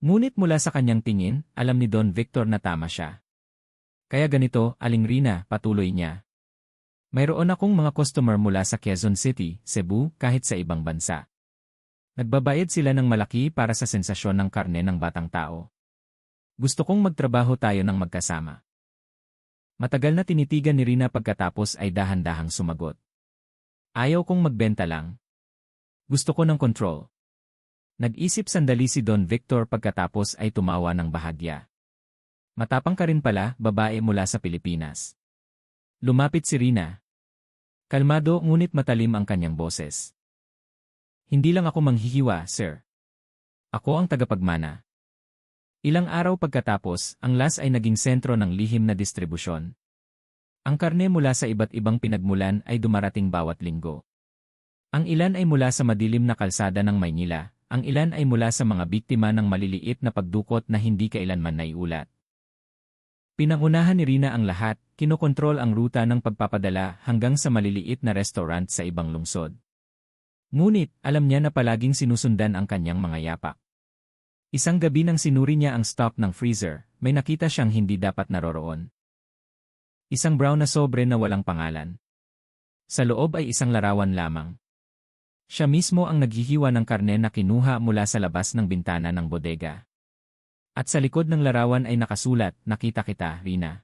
Ngunit mula sa kanyang tingin, alam ni Don Victor na tama siya. "Kaya ganito, Aling Rina," patuloy niya. "Mayroon akong mga customer mula sa Quezon City, Cebu, kahit sa ibang bansa. Nagbabayad sila ng malaki para sa sensasyon ng karne ng batang tao. Gusto kong magtrabaho tayo ng magkasama." Matagal na tinitigan ni Rina pagkatapos ay dahan-dahang sumagot. "Ayaw kong magbenta lang. Gusto ko ng control." Nag-isip sandali si Don Victor pagkatapos ay tumawa ng bahagya. "Matapang ka rin pala, babae mula sa Pilipinas." Lumapit si Rina. Kalmado ngunit matalim ang kanyang boses. "Hindi lang ako manghihiwa, sir. Ako ang tagapagmana." Ilang araw pagkatapos, ang Las ay naging sentro ng lihim na distribusyon. Ang karne mula sa iba't ibang pinagmulan ay dumarating bawat linggo. Ang ilan ay mula sa madilim na kalsada ng Maynila, ang ilan ay mula sa mga biktima ng maliliit na pagdukot na hindi kailanman naiulat. Pinangunahan ni Rina ang lahat, kinokontrol ang ruta ng pagpapadala hanggang sa maliliit na restaurant sa ibang lungsod. Ngunit, alam niya na palaging sinusundan ang kanyang mga yapak. Isang gabi nang sinuri niya ang stock ng freezer, may nakita siyang hindi dapat naroroon. Isang brown na sobre na walang pangalan. Sa loob ay isang larawan lamang. Siya mismo ang naghihiwa ng karne na kinuha mula sa labas ng bintana ng bodega. At sa likod ng larawan ay nakasulat, "Nakita kita, Rina."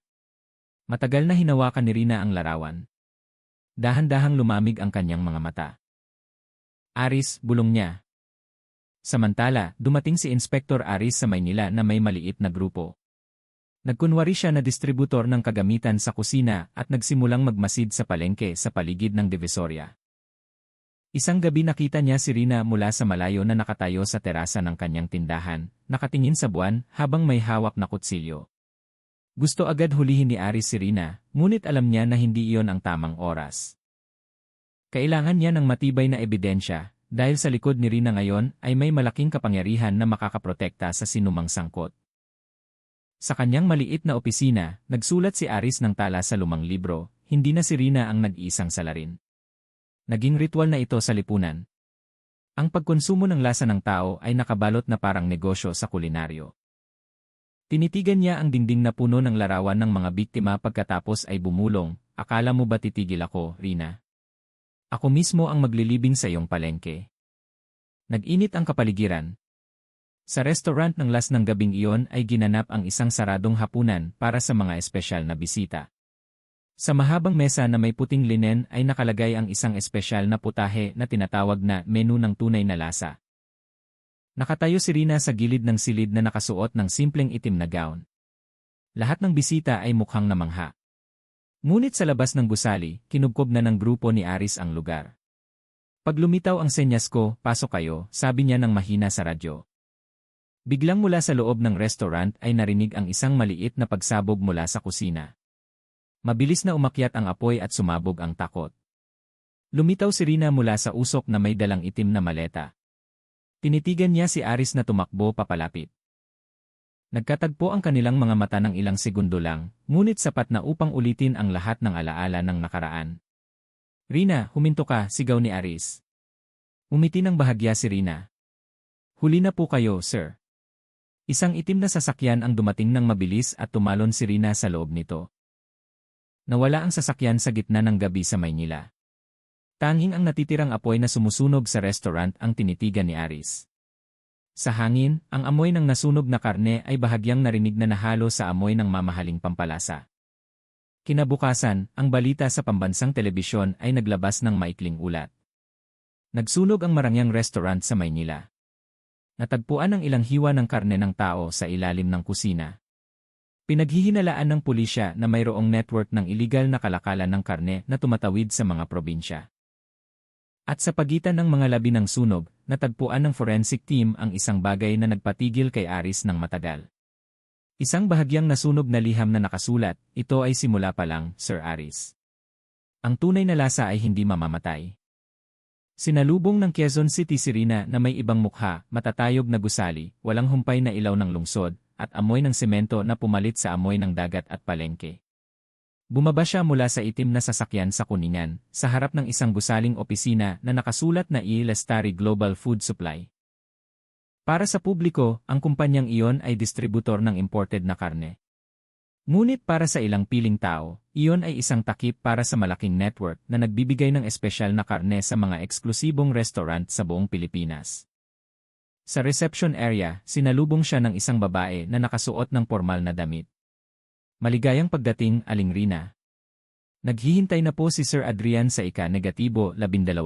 Matagal na hinawakan ni Rina ang larawan. Dahan-dahang lumamig ang kanyang mga mata. "Aris," bulong niya. Samantala, dumating si Inspector Aris sa Maynila na may maliit na grupo. Nagkunwari siya na distributor ng kagamitan sa kusina at nagsimulang magmasid sa palengke sa paligid ng Divisoria. Isang gabi nakita niya si Rina mula sa malayo na nakatayo sa terasa ng kanyang tindahan, nakatingin sa buwan habang may hawak na kutsilyo. Gusto agad hulihin ni Aris si Rina, ngunit alam niya na hindi iyon ang tamang oras. Kailangan niya ng matibay na ebidensya, dahil sa likod ni Rina ngayon ay may malaking kapangyarihan na makakaprotekta sa sinumang sangkot. Sa kanyang maliit na opisina, nagsulat si Aris ng tala sa lumang libro, hindi na si Rina ang nag-iisang salarin. Naging ritual na ito sa lipunan. Ang pagkonsumo ng lasa ng tao ay nakabalot na parang negosyo sa kulinaryo. Tinitigan niya ang dingding na puno ng larawan ng mga biktima pagkatapos ay bumulong, "Akala mo ba titigil ako, Rina? Ako mismo ang maglilibing sa iyong palengke." Nag-init ang kapaligiran. Sa restaurant ng Las ng gabing iyon ay ginanap ang isang saradong hapunan para sa mga espesyal na bisita. Sa mahabang mesa na may puting linen ay nakalagay ang isang espesyal na putahe na tinatawag na menu ng tunay na lasa. Nakatayo si Rina sa gilid ng silid na nakasuot ng simpleng itim na gown. Lahat ng bisita ay mukhang namangha. Ngunit sa labas ng gusali, kinubkob na ng grupo ni Aris ang lugar. "Pag lumitaw ang senyas ko, pasok kayo," sabi niya ng mahina sa radyo. Biglang mula sa loob ng restaurant ay narinig ang isang maliit na pagsabog mula sa kusina. Mabilis na umakyat ang apoy at sumabog ang takot. Lumitaw si Rina mula sa usok na may dalang itim na maleta. Tinitigan niya si Aris na tumakbo papalapit. Nagkatagpo ang kanilang mga mata ng ilang segundo lang, ngunit sapat na upang ulitin ang lahat ng alaala ng nakaraan. "Rina, huminto ka," sigaw ni Aris. Umiti ng bahagya si Rina. "Huli na po kayo, sir." Isang itim na sasakyan ang dumating ng mabilis at tumalon si Rina sa loob nito. Nawala ang sasakyan sa gitna ng gabi sa Maynila. Tanging ang natitirang apoy na sumusunog sa restaurant ang tinitigan ni Aris. Sa hangin, ang amoy ng nasunog na karne ay bahagyang narinig na nahalo sa amoy ng mamahaling pampalasa. Kinabukasan, ang balita sa pambansang telebisyon ay naglabas ng maikling ulat. Nagsunog ang marangyang restaurant sa Maynila. Natagpuan ang ilang hiwa ng karne ng tao sa ilalim ng kusina. Pinaghihinalaan ng pulisya na mayroong network ng iligal na kalakalan ng karne na tumatawid sa mga probinsya. At sa pagitan ng mga labi ng sunog, natagpuan ng forensic team ang isang bagay na nagpatigil kay Aris ng matagal. Isang bahagyang nasunog na liham na nakasulat, "Ito ay simula pa lang, Sir Aris. Ang tunay na lasa ay hindi mamamatay." Sinalubong ng Quezon City si Rina na may ibang mukha, matatayog na gusali, walang humpay na ilaw ng lungsod, at amoy ng semento na pumalit sa amoy ng dagat at palengke. Bumaba siya mula sa itim na sasakyan sa Kuningan, sa harap ng isang gusaling opisina na nakasulat na Ilestari Global Food Supply. Para sa publiko, ang kumpanyang iyon ay distributor ng imported na karne. Ngunit para sa ilang piling tao, iyon ay isang takip para sa malaking network na nagbibigay ng espesyal na karne sa mga eksklusibong restaurant sa buong Pilipinas. Sa reception area, sinalubong siya ng isang babae na nakasuot ng formal na damit. "Maligayang pagdating, Aling Rina." Naghihintay na po si Sir Adrian sa ika-12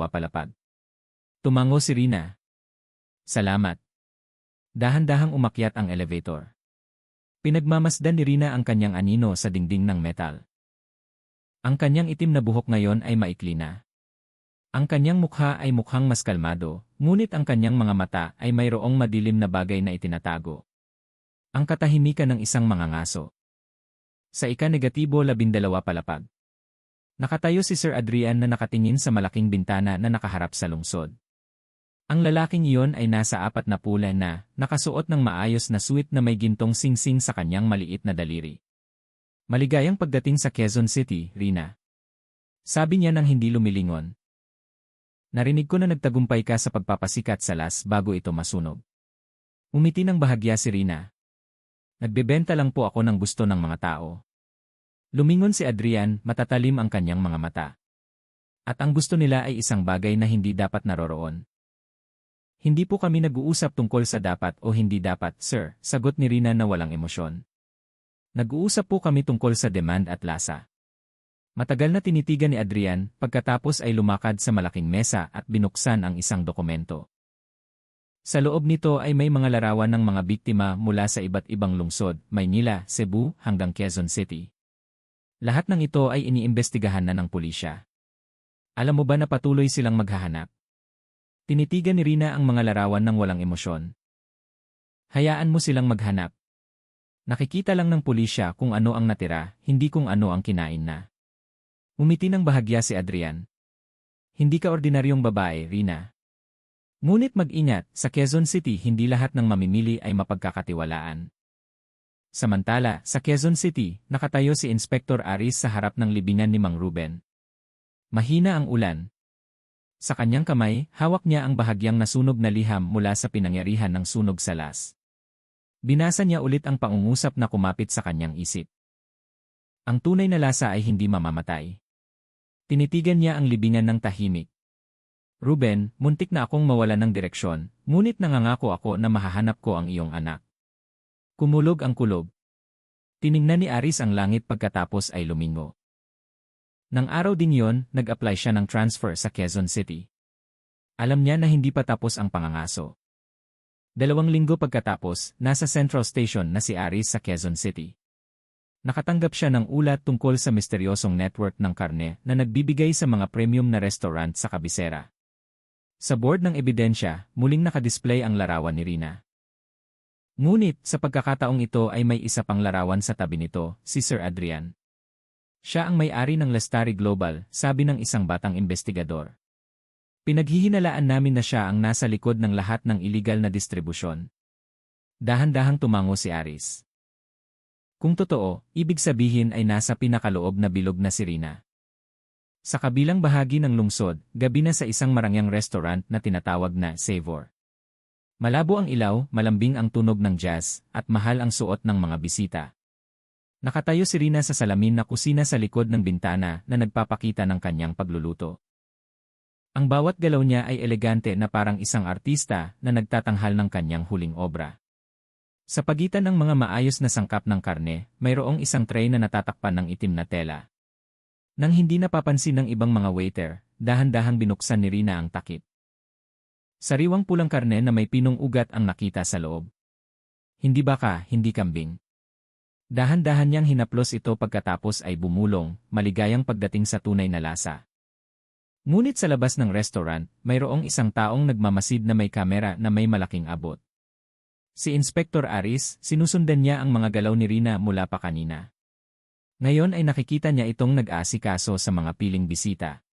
palapag. Tumango si Rina. "Salamat." Dahan-dahang umakyat ang elevator. Pinagmamasdan ni Rina ang kanyang anino sa dingding ng metal. Ang kanyang itim na buhok ngayon ay maikli na. Ang kanyang mukha ay mukhang mas kalmado, ngunit ang kanyang mga mata ay mayroong madilim na bagay na itinatago. Ang katahimikan ng isang mangangaso. Sa ika-12 palapag. Nakatayo si Sir Adrian na nakatingin sa malaking bintana na nakaharap sa lungsod. Ang lalaking iyon ay nasa 40 na, nakasuot ng maayos na suit na may gintong singsing sa kanyang maliit na daliri. Maligayang pagdating sa Quezon City, Rina. Sabi niya nang hindi lumilingon. Narinig ko na nagtagumpay ka sa pagpapasikat sa Las bago ito masunog. Umiti ng bahagya si Rina. Nagbebenta lang po ako ng gusto ng mga tao. Lumingon si Adrian, matatalim ang kanyang mga mata. At ang gusto nila ay isang bagay na hindi dapat naroroon. Hindi po kami nag-uusap tungkol sa dapat o hindi dapat, sir, sagot ni Rina na walang emosyon. Nag-uusap po kami tungkol sa demand at lasa. Matagal na tinitigan ni Adrian, pagkatapos ay lumakad sa malaking mesa at binuksan ang isang dokumento. Sa loob nito ay may mga larawan ng mga biktima mula sa iba't ibang lungsod, Maynila, Cebu, hanggang Quezon City. Lahat ng ito ay iniimbestigahan na ng pulisya. Alam mo ba na patuloy silang maghahanap? Tinitigan ni Rina ang mga larawan ng walang emosyon. Hayaan mo silang maghanap. Nakikita lang ng pulisya kung ano ang natira, hindi kung ano ang kinain na. Umiti ng bahagya si Adrian. Hindi ka ordinaryong babae, Rina. Ngunit mag-ingat, sa Quezon City hindi lahat ng mamimili ay mapagkakatiwalaan. Samantala, sa Quezon City, nakatayo si Inspector Aris sa harap ng libingan ni Mang Ruben. Mahina ang ulan. Sa kanyang kamay, hawak niya ang bahagyang nasunog na liham mula sa pinangyarihan ng sunog sa Las. Binasa niya ulit ang pangungusap na kumapit sa kanyang isip. Ang tunay na lasa ay hindi mamamatay. Tinitigan niya ang libingan ng tahimik. Ruben, muntik na akong mawala ng direksyon, ngunit nangangako ako na mahahanap ko ang iyong anak. Kumulog ang kulob. Tiningnan ni Aris ang langit pagkatapos ay lumingo. Nang araw din yon, nag-apply siya ng transfer sa Quezon City. Alam niya na hindi pa tapos ang pangangaso. 2 linggo pagkatapos, nasa Central Station na si Aris sa Quezon City. Nakatanggap siya ng ulat tungkol sa misteryosong network ng karne na nagbibigay sa mga premium na restaurant sa kabisera. Sa board ng ebidensya, muling nakadisplay ang larawan ni Rina. Ngunit, sa pagkakataong ito ay may isa pang larawan sa tabi nito, si Sir Adrian. Siya ang may-ari ng Lestari Global, sabi ng isang batang investigador. Pinaghihinalaan namin na siya ang nasa likod ng lahat ng iligal na distribusyon. Dahan-dahang tumango si Aris. Kung totoo, ibig sabihin ay nasa pinakaloob na bilog na si Rina. Sa kabilang bahagi ng lungsod, gabi na sa isang marangyang restaurant na tinatawag na Savor. Malabo ang ilaw, malambing ang tunog ng jazz, at mahal ang suot ng mga bisita. Nakatayo si Rina sa salamin na kusina sa likod ng bintana na nagpapakita ng kanyang pagluluto. Ang bawat galaw niya ay elegante na parang isang artista na nagtatanghal ng kanyang huling obra. Sa pagitan ng mga maayos na sangkap ng karne, mayroong isang tray na natatakpan ng itim na tela. Nang hindi napapansin ng ibang mga waiter, dahan-dahang binuksan ni Rina ang takip. Sariwang pulang karne na may pinong ugat ang nakita sa loob. Hindi baka, hindi kambing. Dahan-dahan niyang hinaplos ito pagkatapos ay bumulong, maligayang pagdating sa tunay na lasa. Ngunit sa labas ng restaurant, mayroong isang taong nagmamasid na may kamera na may malaking abot. Si Inspector Aris, sinusundan niya ang mga galaw ni Rina mula pa kanina. Ngayon ay nakikita niya itong nag-aasikaso sa mga piling bisita.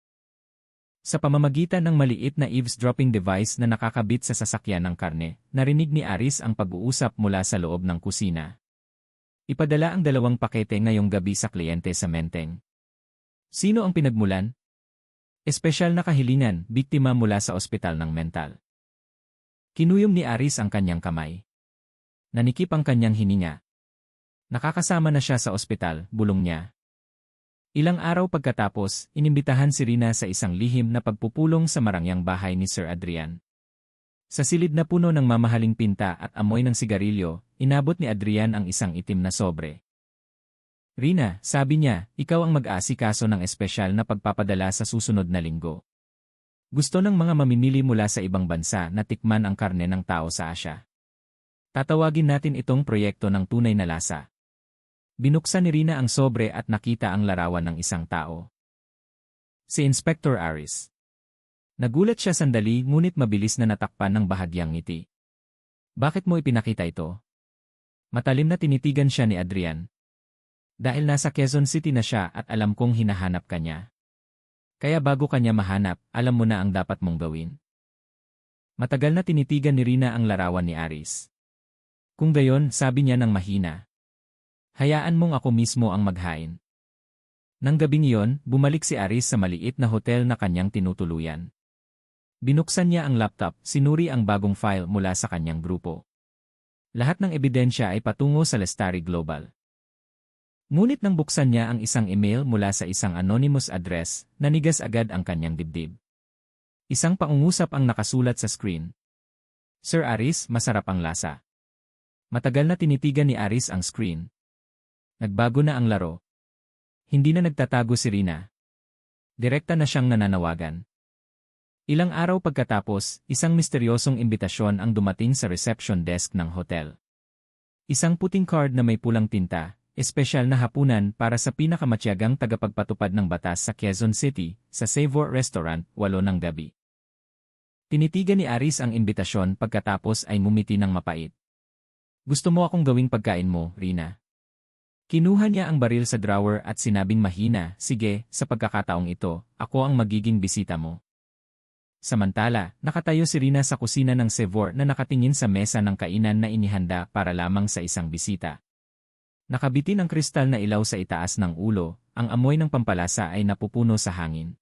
Sa pamamagitan ng maliit na eavesdropping device na nakakabit sa sasakyan ng karne, narinig ni Aris ang pag-uusap mula sa loob ng kusina. Ipadala ang 2 pakete ngayong gabi sa kliyente sa Menteng. Sino ang pinagmulan? Espesyal na kahilingan, biktima mula sa ospital ng mental. Kinuyom ni Aris ang kanyang kamay. Nanikip ang kanyang hininga. Nakakasama na siya sa ospital, bulong niya. Ilang araw pagkatapos, inimbitahan si Rina sa isang lihim na pagpupulong sa marangyang bahay ni Sir Adrian. Sa silid na puno ng mamahaling pinta at amoy ng sigarilyo, inabot ni Adrian ang isang itim na sobre. Rina, sabi niya, ikaw ang mag-aasikaso ng espesyal na pagpapadala sa susunod na linggo. Gusto ng mga mamimili mula sa ibang bansa na tikman ang karne ng tao sa Asya. Tatawagin natin itong proyekto ng tunay na lasa. Binuksan ni Rina ang sobre at nakita ang larawan ng isang tao. Si Inspector Aris. Nagulat siya sandali ngunit mabilis na natakpan ng bahagyang ngiti. Bakit mo ipinakita ito? Matalim na tinitigan siya ni Adrian. Dahil nasa Quezon City na siya at alam kong hinahanap ka niya. Kaya bago ka niya mahanap, alam mo na ang dapat mong gawin. Matagal na tinitigan ni Rina ang larawan ni Aris. Kung gayon, sabi niya ng mahina. Hayaan mong ako mismo ang maghain. Nang gabing iyon, bumalik si Aris sa maliit na hotel na kanyang tinutuluyan. Binuksan niya ang laptop, sinuri ang bagong file mula sa kanyang grupo. Lahat ng ebidensya ay patungo sa Lestari Global. Ngunit nang buksan niya ang isang email mula sa isang anonymous address, nanigas agad ang kanyang dibdib. Isang pangungusap ang nakasulat sa screen. Sir Aris, masarap ang lasa. Matagal na tinitigan ni Aris ang screen. Nagbago na ang laro. Hindi na nagtatago si Rina. Direkta na siyang nananawagan. Ilang araw pagkatapos, isang misteryosong imbitasyon ang dumating sa reception desk ng hotel. Isang puting card na may pulang tinta, espesyal na hapunan para sa pinakamatyagang tagapagpatupad ng batas sa Quezon City, sa Savor Restaurant, 8 ng gabi. Tinitigan ni Aris ang imbitasyon pagkatapos ay mumiti ng mapait. Gusto mo akong gawing pagkain mo, Rina? Kinuha niya ang baril sa drawer at sinabing mahina, sige, sa pagkakataong ito, ako ang magiging bisita mo. Samantala, nakatayo si Rina sa kusina ng Savor na nakatingin sa mesa ng kainan na inihanda para lamang sa isang bisita. Nakabitin ang kristal na ilaw sa itaas ng ulo, ang amoy ng pampalasa ay napupuno sa hangin.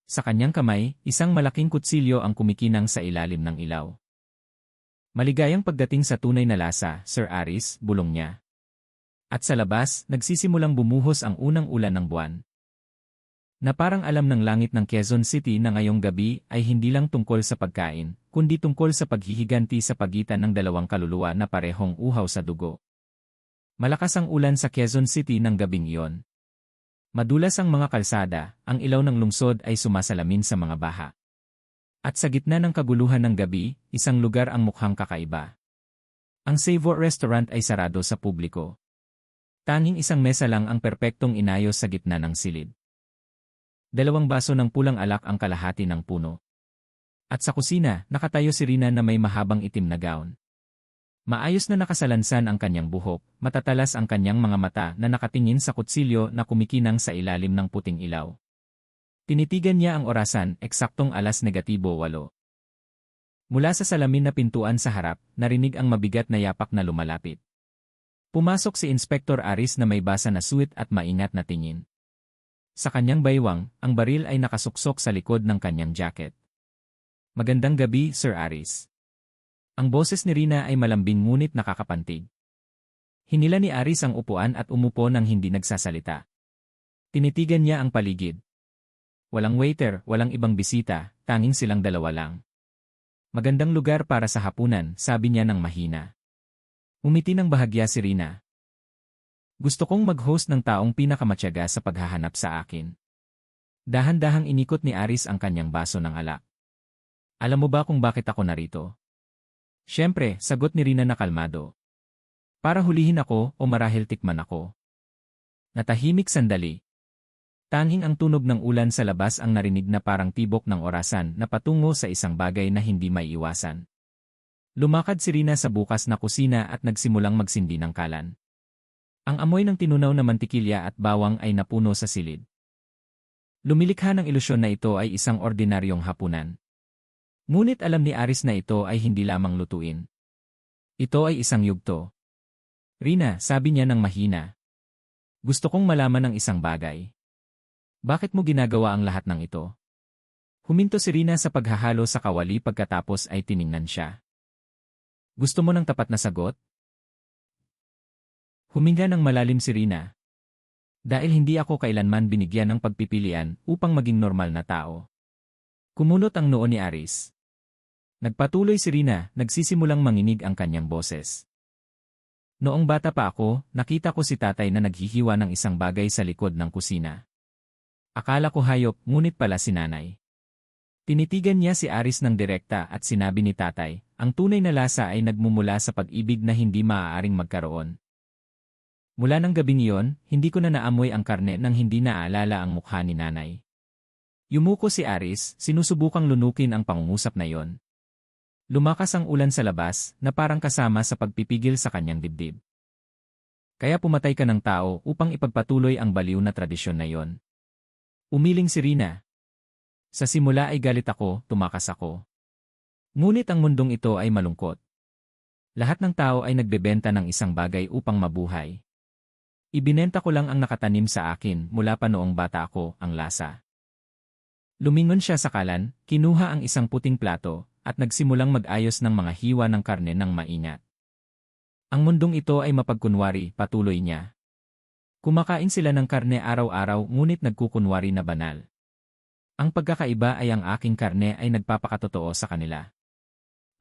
Sa kanyang kamay, isang malaking kutsilyo ang kumikinang sa ilalim ng ilaw. Maligayang pagdating sa tunay na lasa, Sir Aris, bulong niya. At sa labas, nagsisimulang bumuhos ang unang ulan ng buwan. Na parang alam ng langit ng Quezon City na ngayong gabi ay hindi lang tungkol sa pagkain, kundi tungkol sa paghihiganti sa pagitan ng dalawang kaluluwa na parehong uhaw sa dugo. Malakas ang ulan sa Quezon City ng gabing iyon. Madulas ang mga kalsada, ang ilaw ng lungsod ay sumasalamin sa mga baha. At sa gitna ng kaguluhan ng gabi, isang lugar ang mukhang kakaiba. Ang Savor Restaurant ay sarado sa publiko. Tanging isang mesa lang ang perpektong inayos sa gitna ng silid. 2 baso ng pulang alak ang kalahati ng puno. At sa kusina, nakatayo si Rina na may mahabang itim na gown. Maayos na nakasalansan ang kanyang buhok, matatalas ang kanyang mga mata na nakatingin sa kutsilyo na kumikinang sa ilalim ng puting ilaw. Tinitigan niya ang orasan, eksaktong 8:08. Mula sa salamin na pintuan sa harap, narinig ang mabigat na yapak na lumalapit. Pumasok si Inspektor Aris na may basa na suit at maingat na tingin. Sa kanyang baywang, ang baril ay nakasuksok sa likod ng kanyang jacket. Magandang gabi, Sir Aris. Ang boses ni Rina ay malambing ngunit nakakapantig. Hinila ni Aris ang upuan at umupo nang hindi nagsasalita. Tinitigan niya ang paligid. Walang waiter, walang ibang bisita, tanging silang dalawa lang. Magandang lugar para sa hapunan, sabi niya ng mahina. Umiti ng bahagya si Rina. Gusto kong mag-host ng taong pinakamatyaga sa paghahanap sa akin. Dahan-dahang inikot ni Aris ang kanyang baso ng alak. Alam mo ba kung bakit ako narito? Siyempre, sagot ni Rina na kalmado. Para hulihin ako o marahil tikman ako. Natahimik sandali. Tanging ang tunog ng ulan sa labas ang narinig na parang tibok ng orasan na patungo sa isang bagay na hindi maiiwasan. Lumakad si Rina sa bukas na kusina at nagsimulang magsindi ng kalan. Ang amoy ng tinunaw na mantikilya at bawang ay napuno sa silid. Lumilikha ng ilusyon na ito ay isang ordinaryong hapunan. Ngunit alam ni Aris na ito ay hindi lamang lutuin. Ito ay isang yugto. Rina, sabi niya ng mahina. Gusto kong malaman ng isang bagay. Bakit mo ginagawa ang lahat ng ito? Huminto si Rina sa paghahalo sa kawali pagkatapos ay tiningnan siya. Gusto mo ng tapat na sagot? Huminga ng malalim si Rina. Dahil hindi ako kailanman binigyan ng pagpipilian upang maging normal na tao. Kumunot ang noo ni Aris. Nagpatuloy si Rina, nagsisimulang manginig ang kanyang boses. Noong bata pa ako, nakita ko si tatay na naghihiwa ng isang bagay sa likod ng kusina. Akala ko hayop, ngunit pala si nanay. Tinitigan niya si Aris ng direkta at sinabi ni tatay, ang tunay na lasa ay nagmumula sa pag-ibig na hindi maaaring magkaroon. Mula ng gabing iyon, hindi ko na naamoy ang karne nang hindi naaalala ang mukha ni nanay. Yumuko si Aris, sinusubukang lunukin ang pangungusap na iyon. Lumakas ang ulan sa labas, na parang kasama sa pagpipigil sa kanyang dibdib. Kaya pumatay ka ng tao upang ipagpatuloy ang baliw na tradisyon na iyon. Umiling si Rina. Sa simula ay galit ako, tumakas ako. Ngunit ang mundong ito ay malungkot. Lahat ng tao ay nagbebenta ng isang bagay upang mabuhay. Ibinenta ko lang ang nakatanim sa akin mula pa noong bata ako, ang lasa. Lumingon siya sa kalan, kinuha ang isang puting plato, at nagsimulang mag-ayos ng mga hiwa ng karne ng maingat. Ang mundong ito ay mapagkunwari, patuloy niya. Kumakain sila ng karne araw-araw ngunit nagkukunwari na banal. Ang pagkakaiba ay ang aking karne ay nagpapakatotoo sa kanila.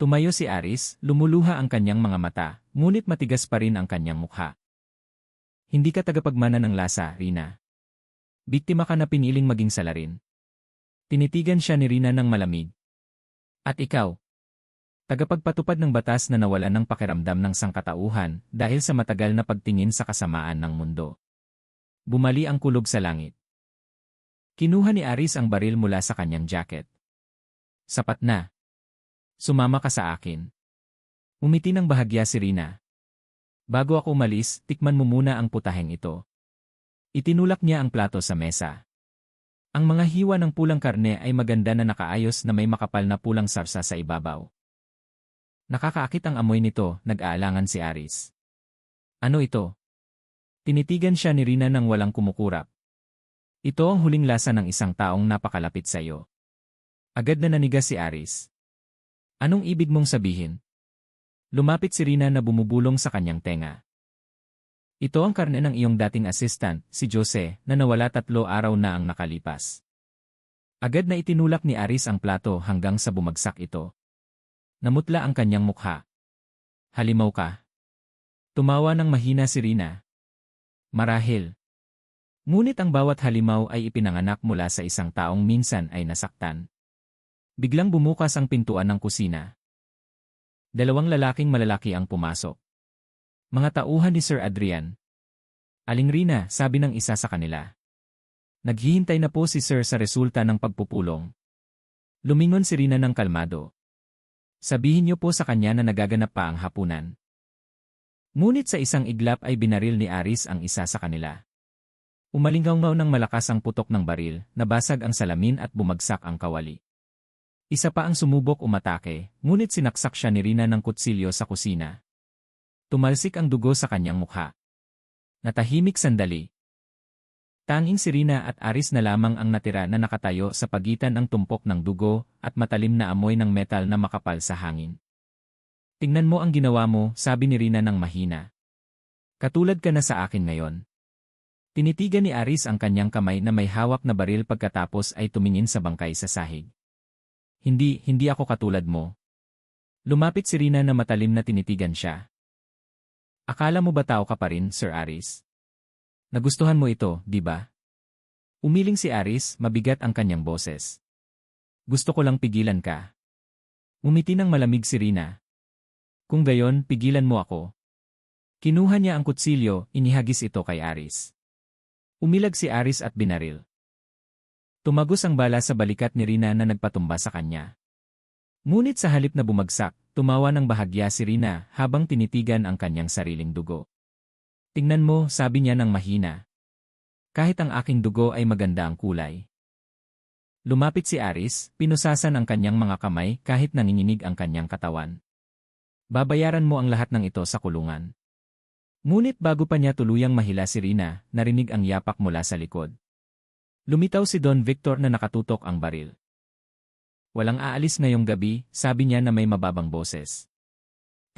Tumayo si Aris, lumuluha ang kanyang mga mata, ngunit matigas pa rin ang kanyang mukha. Hindi ka tagapagmana ng lasa, Rina. Biktima ka na piniling maging salarin. Tinitigan siya ni Rina ng malamig. At ikaw? Tagapagpatupad ng batas na nawalan ng pakiramdam ng sangkatauhan dahil sa matagal na pagtingin sa kasamaan ng mundo. Bumali ang kulog sa langit. Kinuha ni Aris ang baril mula sa kanyang jacket. Sapat na. Sumama ka sa akin. Umiti ng bahagya si Rina. Bago ako umalis, tikman mo muna ang putaheng ito. Itinulak niya ang plato sa mesa. Ang mga hiwa ng pulang karne ay maganda na nakaayos na may makapal na pulang sarsa sa ibabaw. Nakakaakit ang amoy nito, nag-aalangan si Aris. Ano ito? Tinitigan siya ni Rina nang walang kumukurap. Ito ang huling lasa ng isang taong napakalapit sa iyo. Agad na nanigas si Aris. Anong ibig mong sabihin? Lumapit si Rina na bumubulong sa kanyang tenga. Ito ang karne ng iyong dating assistant, si Jose, na nawala 3 araw na ang nakalipas. Agad na itinulak ni Aris ang plato hanggang sa bumagsak ito. Namutla ang kanyang mukha. Halimaw ka. Tumawa ng mahina si Rina. Marahil. Ngunit ang bawat halimaw ay ipinanganak mula sa isang taong minsan ay nasaktan. Biglang bumukas ang pintuan ng kusina. 2 lalaking malalaki ang pumasok. Mga tauhan ni Sir Adrian. Aling Rina, sabi ng isa sa kanila. Naghihintay na po si Sir sa resulta ng pagpupulong. Lumingon si Rina ng kalmado. Sabihin niyo po sa kanya na nagaganap pa ang hapunan. Ngunit sa isang iglap ay binaril ni Aris ang isa sa kanila. Umalingaw ng malakas ang putok ng baril, nabasag ang salamin at bumagsak ang kawali. Isa pa ang sumubok umatake, ngunit sinaksak siya ni Rina ng kutsilyo sa kusina. Tumalsik ang dugo sa kanyang mukha. Natahimik sandali. Tanging si Rina at Aris na lamang ang natira na nakatayo sa pagitan ng tumpok ng dugo at matalim na amoy ng metal na makapal sa hangin. Tingnan mo ang ginawa mo, sabi ni Rina ng mahina. Katulad ka na sa akin ngayon. Tinitigan ni Aris ang kanyang kamay na may hawak na baril pagkatapos ay tumingin sa bangkay sa sahig. Hindi ako katulad mo. Lumapit si Rina na matalim na tinitigan siya. Akala mo ba tao ka pa rin, Sir Aris? Nagustuhan mo ito, di ba? Umiling si Aris, mabigat ang kanyang boses. Gusto ko lang pigilan ka. Umiti ng malamig si Rina. Kung gayon, pigilan mo ako. Kinuha niya ang kutsilyo, inihagis ito kay Aris. Umilag si Aris at binaril. Tumagos ang bala sa balikat ni Rina na nagpatumba sa kanya. Ngunit sa halip na bumagsak, tumawa ng bahagya si Rina habang tinitigan ang kanyang sariling dugo. Tingnan mo, sabi niya ng mahina. Kahit ang aking dugo ay maganda ang kulay. Lumapit si Aris, pinusasan ang kanyang mga kamay kahit nanginginig ang kanyang katawan. Babayaran mo ang lahat ng ito sa kulungan. Ngunit bago pa niya tuluyang mahila si Rina, narinig ang yapak mula sa likod. Lumitaw si Don Victor na nakatutok ang baril. Walang aalis ngayong gabi, sabi niya na may mababang boses.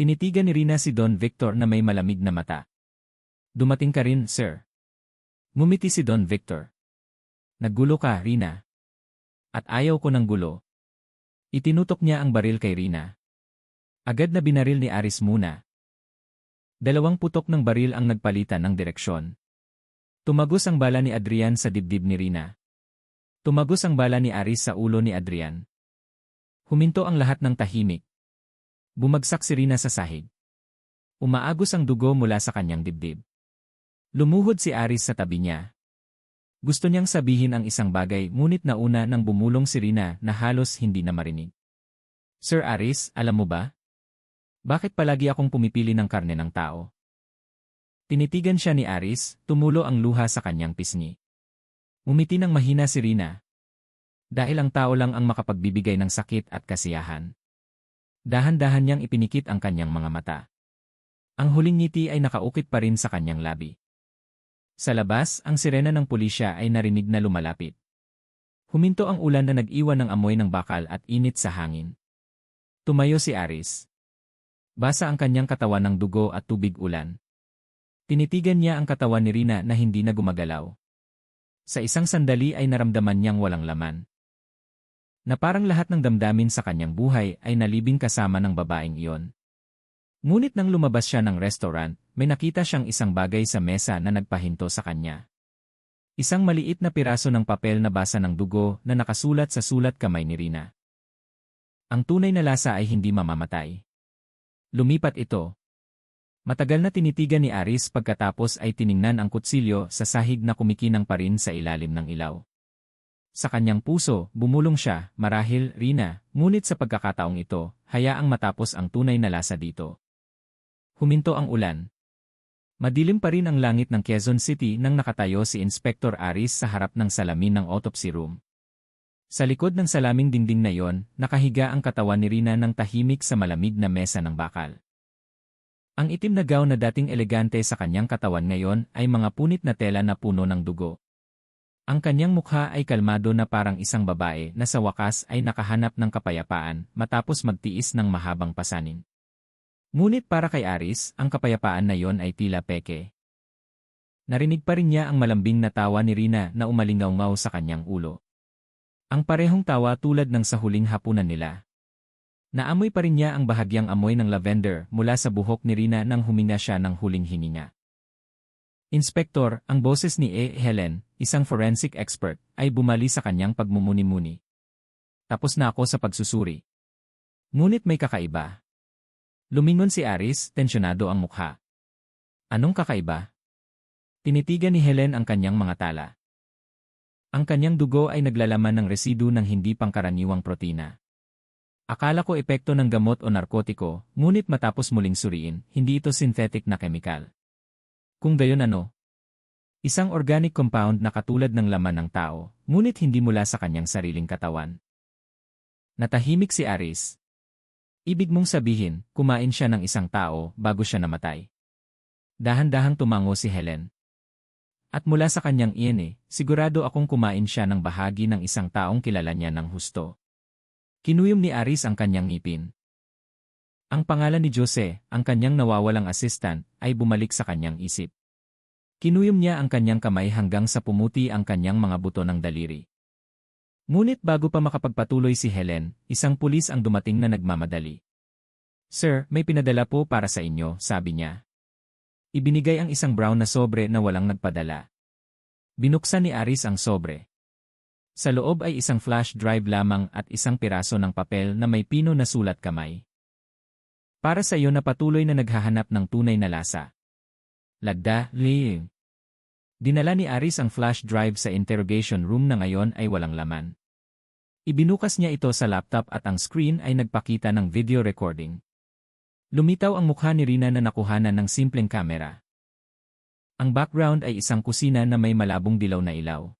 Tinitigan ni Rina si Don Victor na may malamig na mata. Dumating ka rin, sir. Ngumiti si Don Victor. Naggulo ka, Rina. At ayaw ko ng gulo. Itinutok niya ang baril kay Rina. Agad na binaril ni Aris muna. 2 putok ng baril ang nagpalitan ng direksyon. Tumagos ang bala ni Adrian sa dibdib ni Rina. Tumagos ang bala ni Aris sa ulo ni Adrian. Huminto ang lahat ng tahimik. Bumagsak si Rina sa sahig. Umaagos ang dugo mula sa kanyang dibdib. Lumuhod si Aris sa tabi niya. Gusto niyang sabihin ang isang bagay ngunit nauna nang bumulong si Rina na halos hindi na marinig. Sir Aris, alam mo ba? Bakit palagi akong pumipili ng karne ng tao? Tinitigan siya ni Aris, tumulo ang luha sa kanyang pisngi. Umiti ng mahina si Rina. Dahil ang tao lang ang makapagbibigay ng sakit at kasiyahan. Dahan-dahan niyang ipinikit ang kanyang mga mata. Ang huling ngiti ay nakaukit pa rin sa kanyang labi. Sa labas, ang sirena ng pulisya ay narinig na lumalapit. Huminto ang ulan na nag-iwan ng amoy ng bakal at init sa hangin. Tumayo si Aris. Basa ang kanyang katawan ng dugo at tubig ulan. Tinitigan niya ang katawan ni Rina na hindi na gumagalaw. Sa isang sandali ay naramdaman niyang walang laman. Na parang lahat ng damdamin sa kanyang buhay ay nalibing kasama ng babaeng iyon. Ngunit nang lumabas siya ng restaurant, may nakita siyang isang bagay sa mesa na nagpahinto sa kanya. Isang maliit na piraso ng papel na basa ng dugo na nakasulat sa sulat kamay ni Rina. Ang tunay na lasa ay hindi mamamatay. Lumipat ito. Matagal na tinitigan ni Aris pagkatapos ay tiningnan ang kutsilyo sa sahig na kumikinang pa rin sa ilalim ng ilaw. Sa kanyang puso, bumulong siya, marahil, Rina, ngunit sa pagkakataong ito, hayaang matapos ang tunay na lasa dito. Huminto ang ulan. Madilim pa rin ang langit ng Quezon City nang nakatayo si Inspector Aris sa harap ng salamin ng autopsy room. Sa likod ng salaming dingding na yon, nakahiga ang katawan ni Rina ng tahimik sa malamig na mesa ng bakal. Ang itim na gown na dating elegante sa kanyang katawan ngayon ay mga punit na tela na puno ng dugo. Ang kanyang mukha ay kalmado na parang isang babae na sa wakas ay nakahanap ng kapayapaan matapos magtiis ng mahabang pasanin. Ngunit para kay Aris, ang kapayapaan na yon ay tila peke. Narinig pa rin niya ang malambing na tawa ni Rina na umalingaw-ngaw sa kanyang ulo. Ang parehong tawa tulad ng sa huling hapunan nila. Naamoy pa rin niya ang bahagyang amoy ng lavender mula sa buhok ni Rina nang huminga siya ng huling hininga. Inspektor, ang boses ni Helen, isang forensic expert, ay bumali sa kanyang pagmumuni-muni. Tapos na ako sa pagsusuri. Ngunit may kakaiba. Lumingon si Aris, tensyonado ang mukha. Anong kakaiba? Tinitigan ni Helen ang kanyang mga tala. Ang kanyang dugo ay naglalaman ng residu ng hindi pangkaraniwang protina. Akala ko epekto ng gamot o narkotiko, ngunit matapos muling suriin, hindi ito synthetic na chemical. Kung gayon ano? Isang organic compound na katulad ng laman ng tao, ngunit hindi mula sa kanyang sariling katawan. Natahimik si Aris. Ibig mong sabihin, kumain siya ng isang tao bago siya namatay. Dahan-dahang tumango si Helen. At mula sa kanyang iyan sigurado akong kumain siya ng bahagi ng isang taong kilala niya ng husto. Kinuyom ni Aris ang kanyang ngipin. Ang pangalan ni Jose, ang kanyang nawawalang assistant, ay bumalik sa kanyang isip. Kinuyom niya ang kanyang kamay hanggang sa pumuti ang kanyang mga buto ng daliri. Ngunit bago pa makapagpatuloy si Helen, isang pulis ang dumating na nagmamadali. Sir, may pinadala po para sa inyo, sabi niya. Ibinigay ang isang brown na sobre na walang nagpadala. Binuksan ni Aris ang sobre. Sa loob ay isang flash drive lamang at isang piraso ng papel na may pino na sulat kamay. Para sa iyo na patuloy na naghahanap ng tunay na lasa. Lagda, Ling. Dinala ni Aris ang flash drive sa interrogation room na ngayon ay walang laman. Ibinukas niya ito sa laptop at ang screen ay nagpakita ng video recording. Lumitaw ang mukha ni Rina na nakuhanan ng simpleng kamera. Ang background ay isang kusina na may malabong dilaw na ilaw.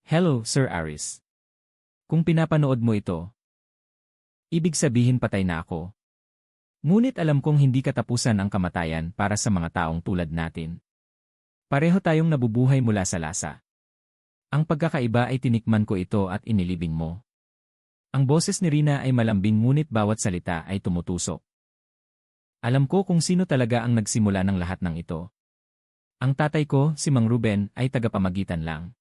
Hello, Sir Aris. Kung pinapanood mo ito, ibig sabihin patay na ako. Ngunit alam kong hindi katapusan ang kamatayan para sa mga taong tulad natin. Pareho tayong nabubuhay mula sa lasa. Ang pagkakaiba ay tinikman ko ito at inilibing mo. Ang boses ni Rina ay malambing ngunit bawat salita ay tumutusok. Alam ko kung sino talaga ang nagsimula ng lahat ng ito. Ang tatay ko, si Mang Ruben, ay tagapamagitan lang.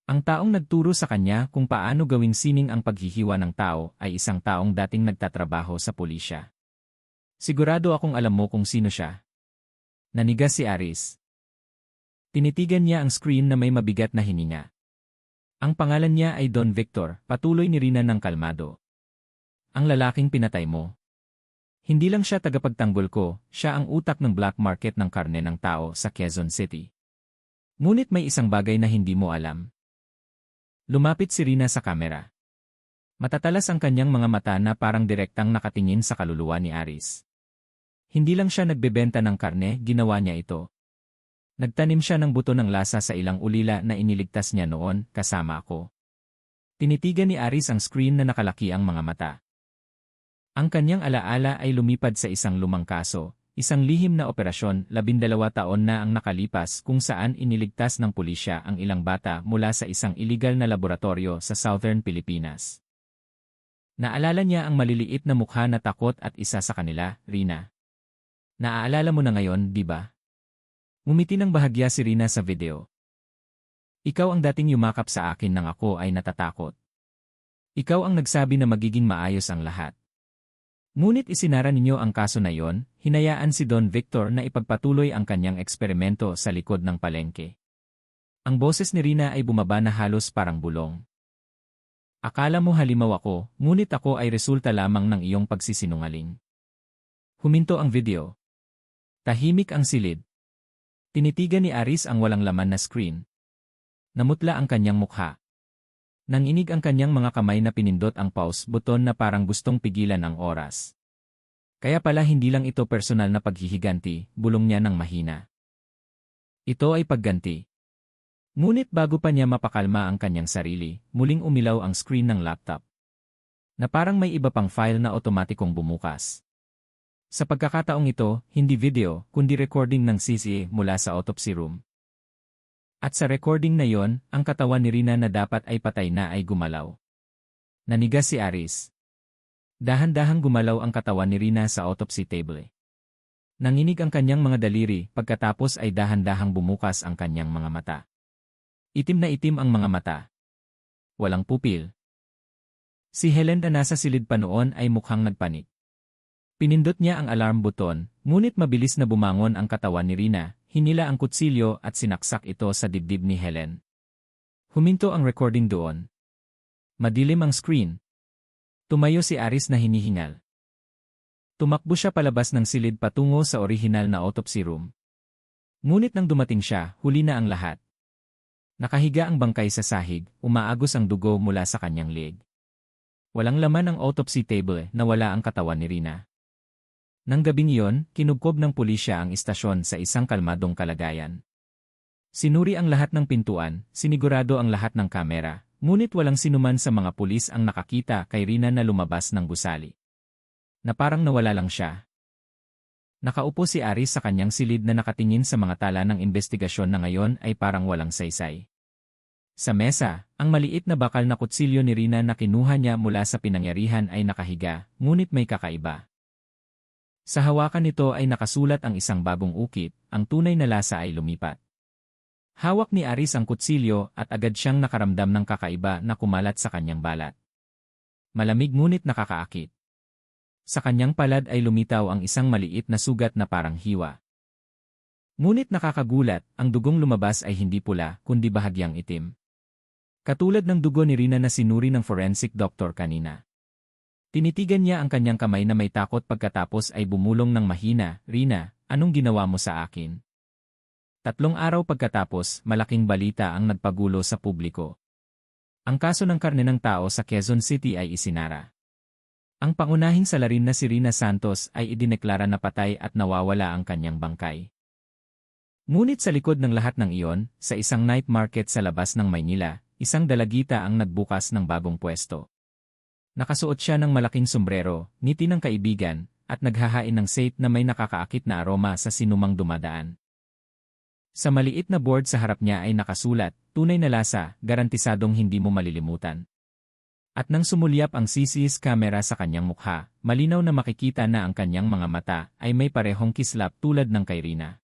Ang taong nagturo sa kanya kung paano gawing sining ang paghihiwa ng tao ay isang taong dating nagtatrabaho sa pulisya. Sigurado akong alam mo kung sino siya. Nanigas si Aris. Tinitigan niya ang screen na may mabigat na hininga. Ang pangalan niya ay Don Victor, patuloy ni Rina ng kalmado. Ang lalaking pinatay mo. Hindi lang siya tagapagtanggol ko, siya ang utak ng black market ng karne ng tao sa Quezon City. Ngunit may isang bagay na hindi mo alam. Lumapit si Rina sa kamera. Matatalas ang kanyang mga mata na parang direktang nakatingin sa kaluluwa ni Aris. Hindi lang siya nagbebenta ng karne, ginawa niya ito. Nagtanim siya ng buto ng lasa sa ilang ulila na iniligtas niya noon, kasama ako. Tinitigan ni Aris ang screen na nakalaki ang mga mata. Ang kanyang alaala ay lumipad sa isang lumang kaso, isang lihim na operasyon, 12 taon na ang nakalipas kung saan iniligtas ng pulisya ang ilang bata mula sa isang iligal na laboratorio sa Southern Pilipinas. Naalala niya ang maliliit na mukha na takot at isa sa kanila, Rina. Naaalala mo na ngayon, di ba? Ngumiti ng bahagya si Rina sa video. Ikaw ang dating yumakap sa akin nang ako ay natatakot. Ikaw ang nagsabi na magiging maayos ang lahat. Ngunit isinara ninyo ang kaso na iyon, hinayaan si Don Victor na ipagpatuloy ang kanyang eksperimento sa likod ng palengke. Ang boses ni Rina ay bumaba na halos parang bulong. Akala mo halimaw ako, ngunit ako ay resulta lamang ng iyong pagsisinungaling. Huminto ang video. Tahimik ang silid. Tinitigan ni Aris ang walang laman na screen. Namutla ang kanyang mukha. Nanginig ang kanyang mga kamay na pinindot ang pause button na parang gustong pigilan ang oras. Kaya pala hindi lang ito personal na paghihiganti, bulong niya ng mahina. Ito ay pagganti. Ngunit bago pa niya mapakalma ang kanyang sarili, muling umilaw ang screen ng laptop. Na parang may iba pang file na otomatikong bumukas. Sa pagkakataong ito, hindi video, kundi recording ng CCA mula sa autopsy room. At sa recording na yon, ang katawan ni Rina na dapat ay patay na ay gumalaw. Nanigas si Aris. Dahan-dahang gumalaw ang katawan ni Rina sa autopsy table. Nanginig ang kanyang mga daliri, pagkatapos ay dahan-dahang bumukas ang kanyang mga mata. Itim na itim ang mga mata. Walang pupil. Si Helen na nasa silid pa noon ay mukhang nagpanik. Pinindot niya ang alarm button, ngunit mabilis na bumangon ang katawan ni Rina, hinila ang kutsilyo at sinaksak ito sa dibdib ni Helen. Huminto ang recording doon. Madilim ang screen. Tumayo si Aris na hinihingal. Tumakbo siya palabas ng silid patungo sa orihinal na autopsy room. Ngunit nang dumating siya, huli na ang lahat. Nakahiga ang bangkay sa sahig, umaagos ang dugo mula sa kanyang leeg. Walang laman ang autopsy table, nawala ang katawan ni Rina. Nang gabing iyon, kinubkob ng pulisya ang istasyon sa isang kalmadong kalagayan. Sinuri ang lahat ng pintuan, sinigurado ang lahat ng kamera, ngunit walang sinuman sa mga pulis ang nakakita kay Rina na lumabas ng gusali. Na parang nawala lang siya. Nakaupo si Aris sa kanyang silid na nakatingin sa mga tala ng investigasyon na ngayon ay parang walang saysay. Sa mesa, ang maliit na bakal na kutsilyo ni Rina na kinuha niya mula sa pinangyarihan ay nakahiga, ngunit may kakaiba. Sa hawakan nito ay nakasulat ang isang bagong ukit, ang tunay na lasa ay lumipat. Hawak ni Aris ang kutsilyo at agad siyang nakaramdam ng kakaiba na kumalat sa kanyang balat. Malamig ngunit nakakaakit. Sa kanyang palad ay lumitaw ang isang maliit na sugat na parang hiwa. Ngunit nakakagulat, ang dugong lumabas ay hindi pula, kundi bahagyang itim. Katulad ng dugo ni Rina na sinuri ng forensic doctor kanina. Tinitigan niya ang kanyang kamay na may takot pagkatapos ay bumulong ng mahina, Rina, anong ginawa mo sa akin? 3 araw pagkatapos, malaking balita ang nagpagulo sa publiko. Ang kaso ng karne ng tao sa Quezon City ay isinara. Ang pangunahing salarin na si Rina Santos ay idineklara na patay at nawawala ang kanyang bangkay. Ngunit sa likod ng lahat ng iyon, sa isang night market sa labas ng Maynila, isang dalagita ang nagbukas ng bagong pwesto. Nakasuot siya ng malaking sombrero, ngiti ng kaibigan, at naghahain ng safe na may nakakaakit na aroma sa sinumang dumadaan. Sa maliit na board sa harap niya ay nakasulat, tunay na lasa, garantisadong hindi mo malilimutan. At nang sumulyap ang CCTV camera sa kanyang mukha, malinaw na makikita na ang kanyang mga mata ay may parehong kislap tulad ng kay Rina.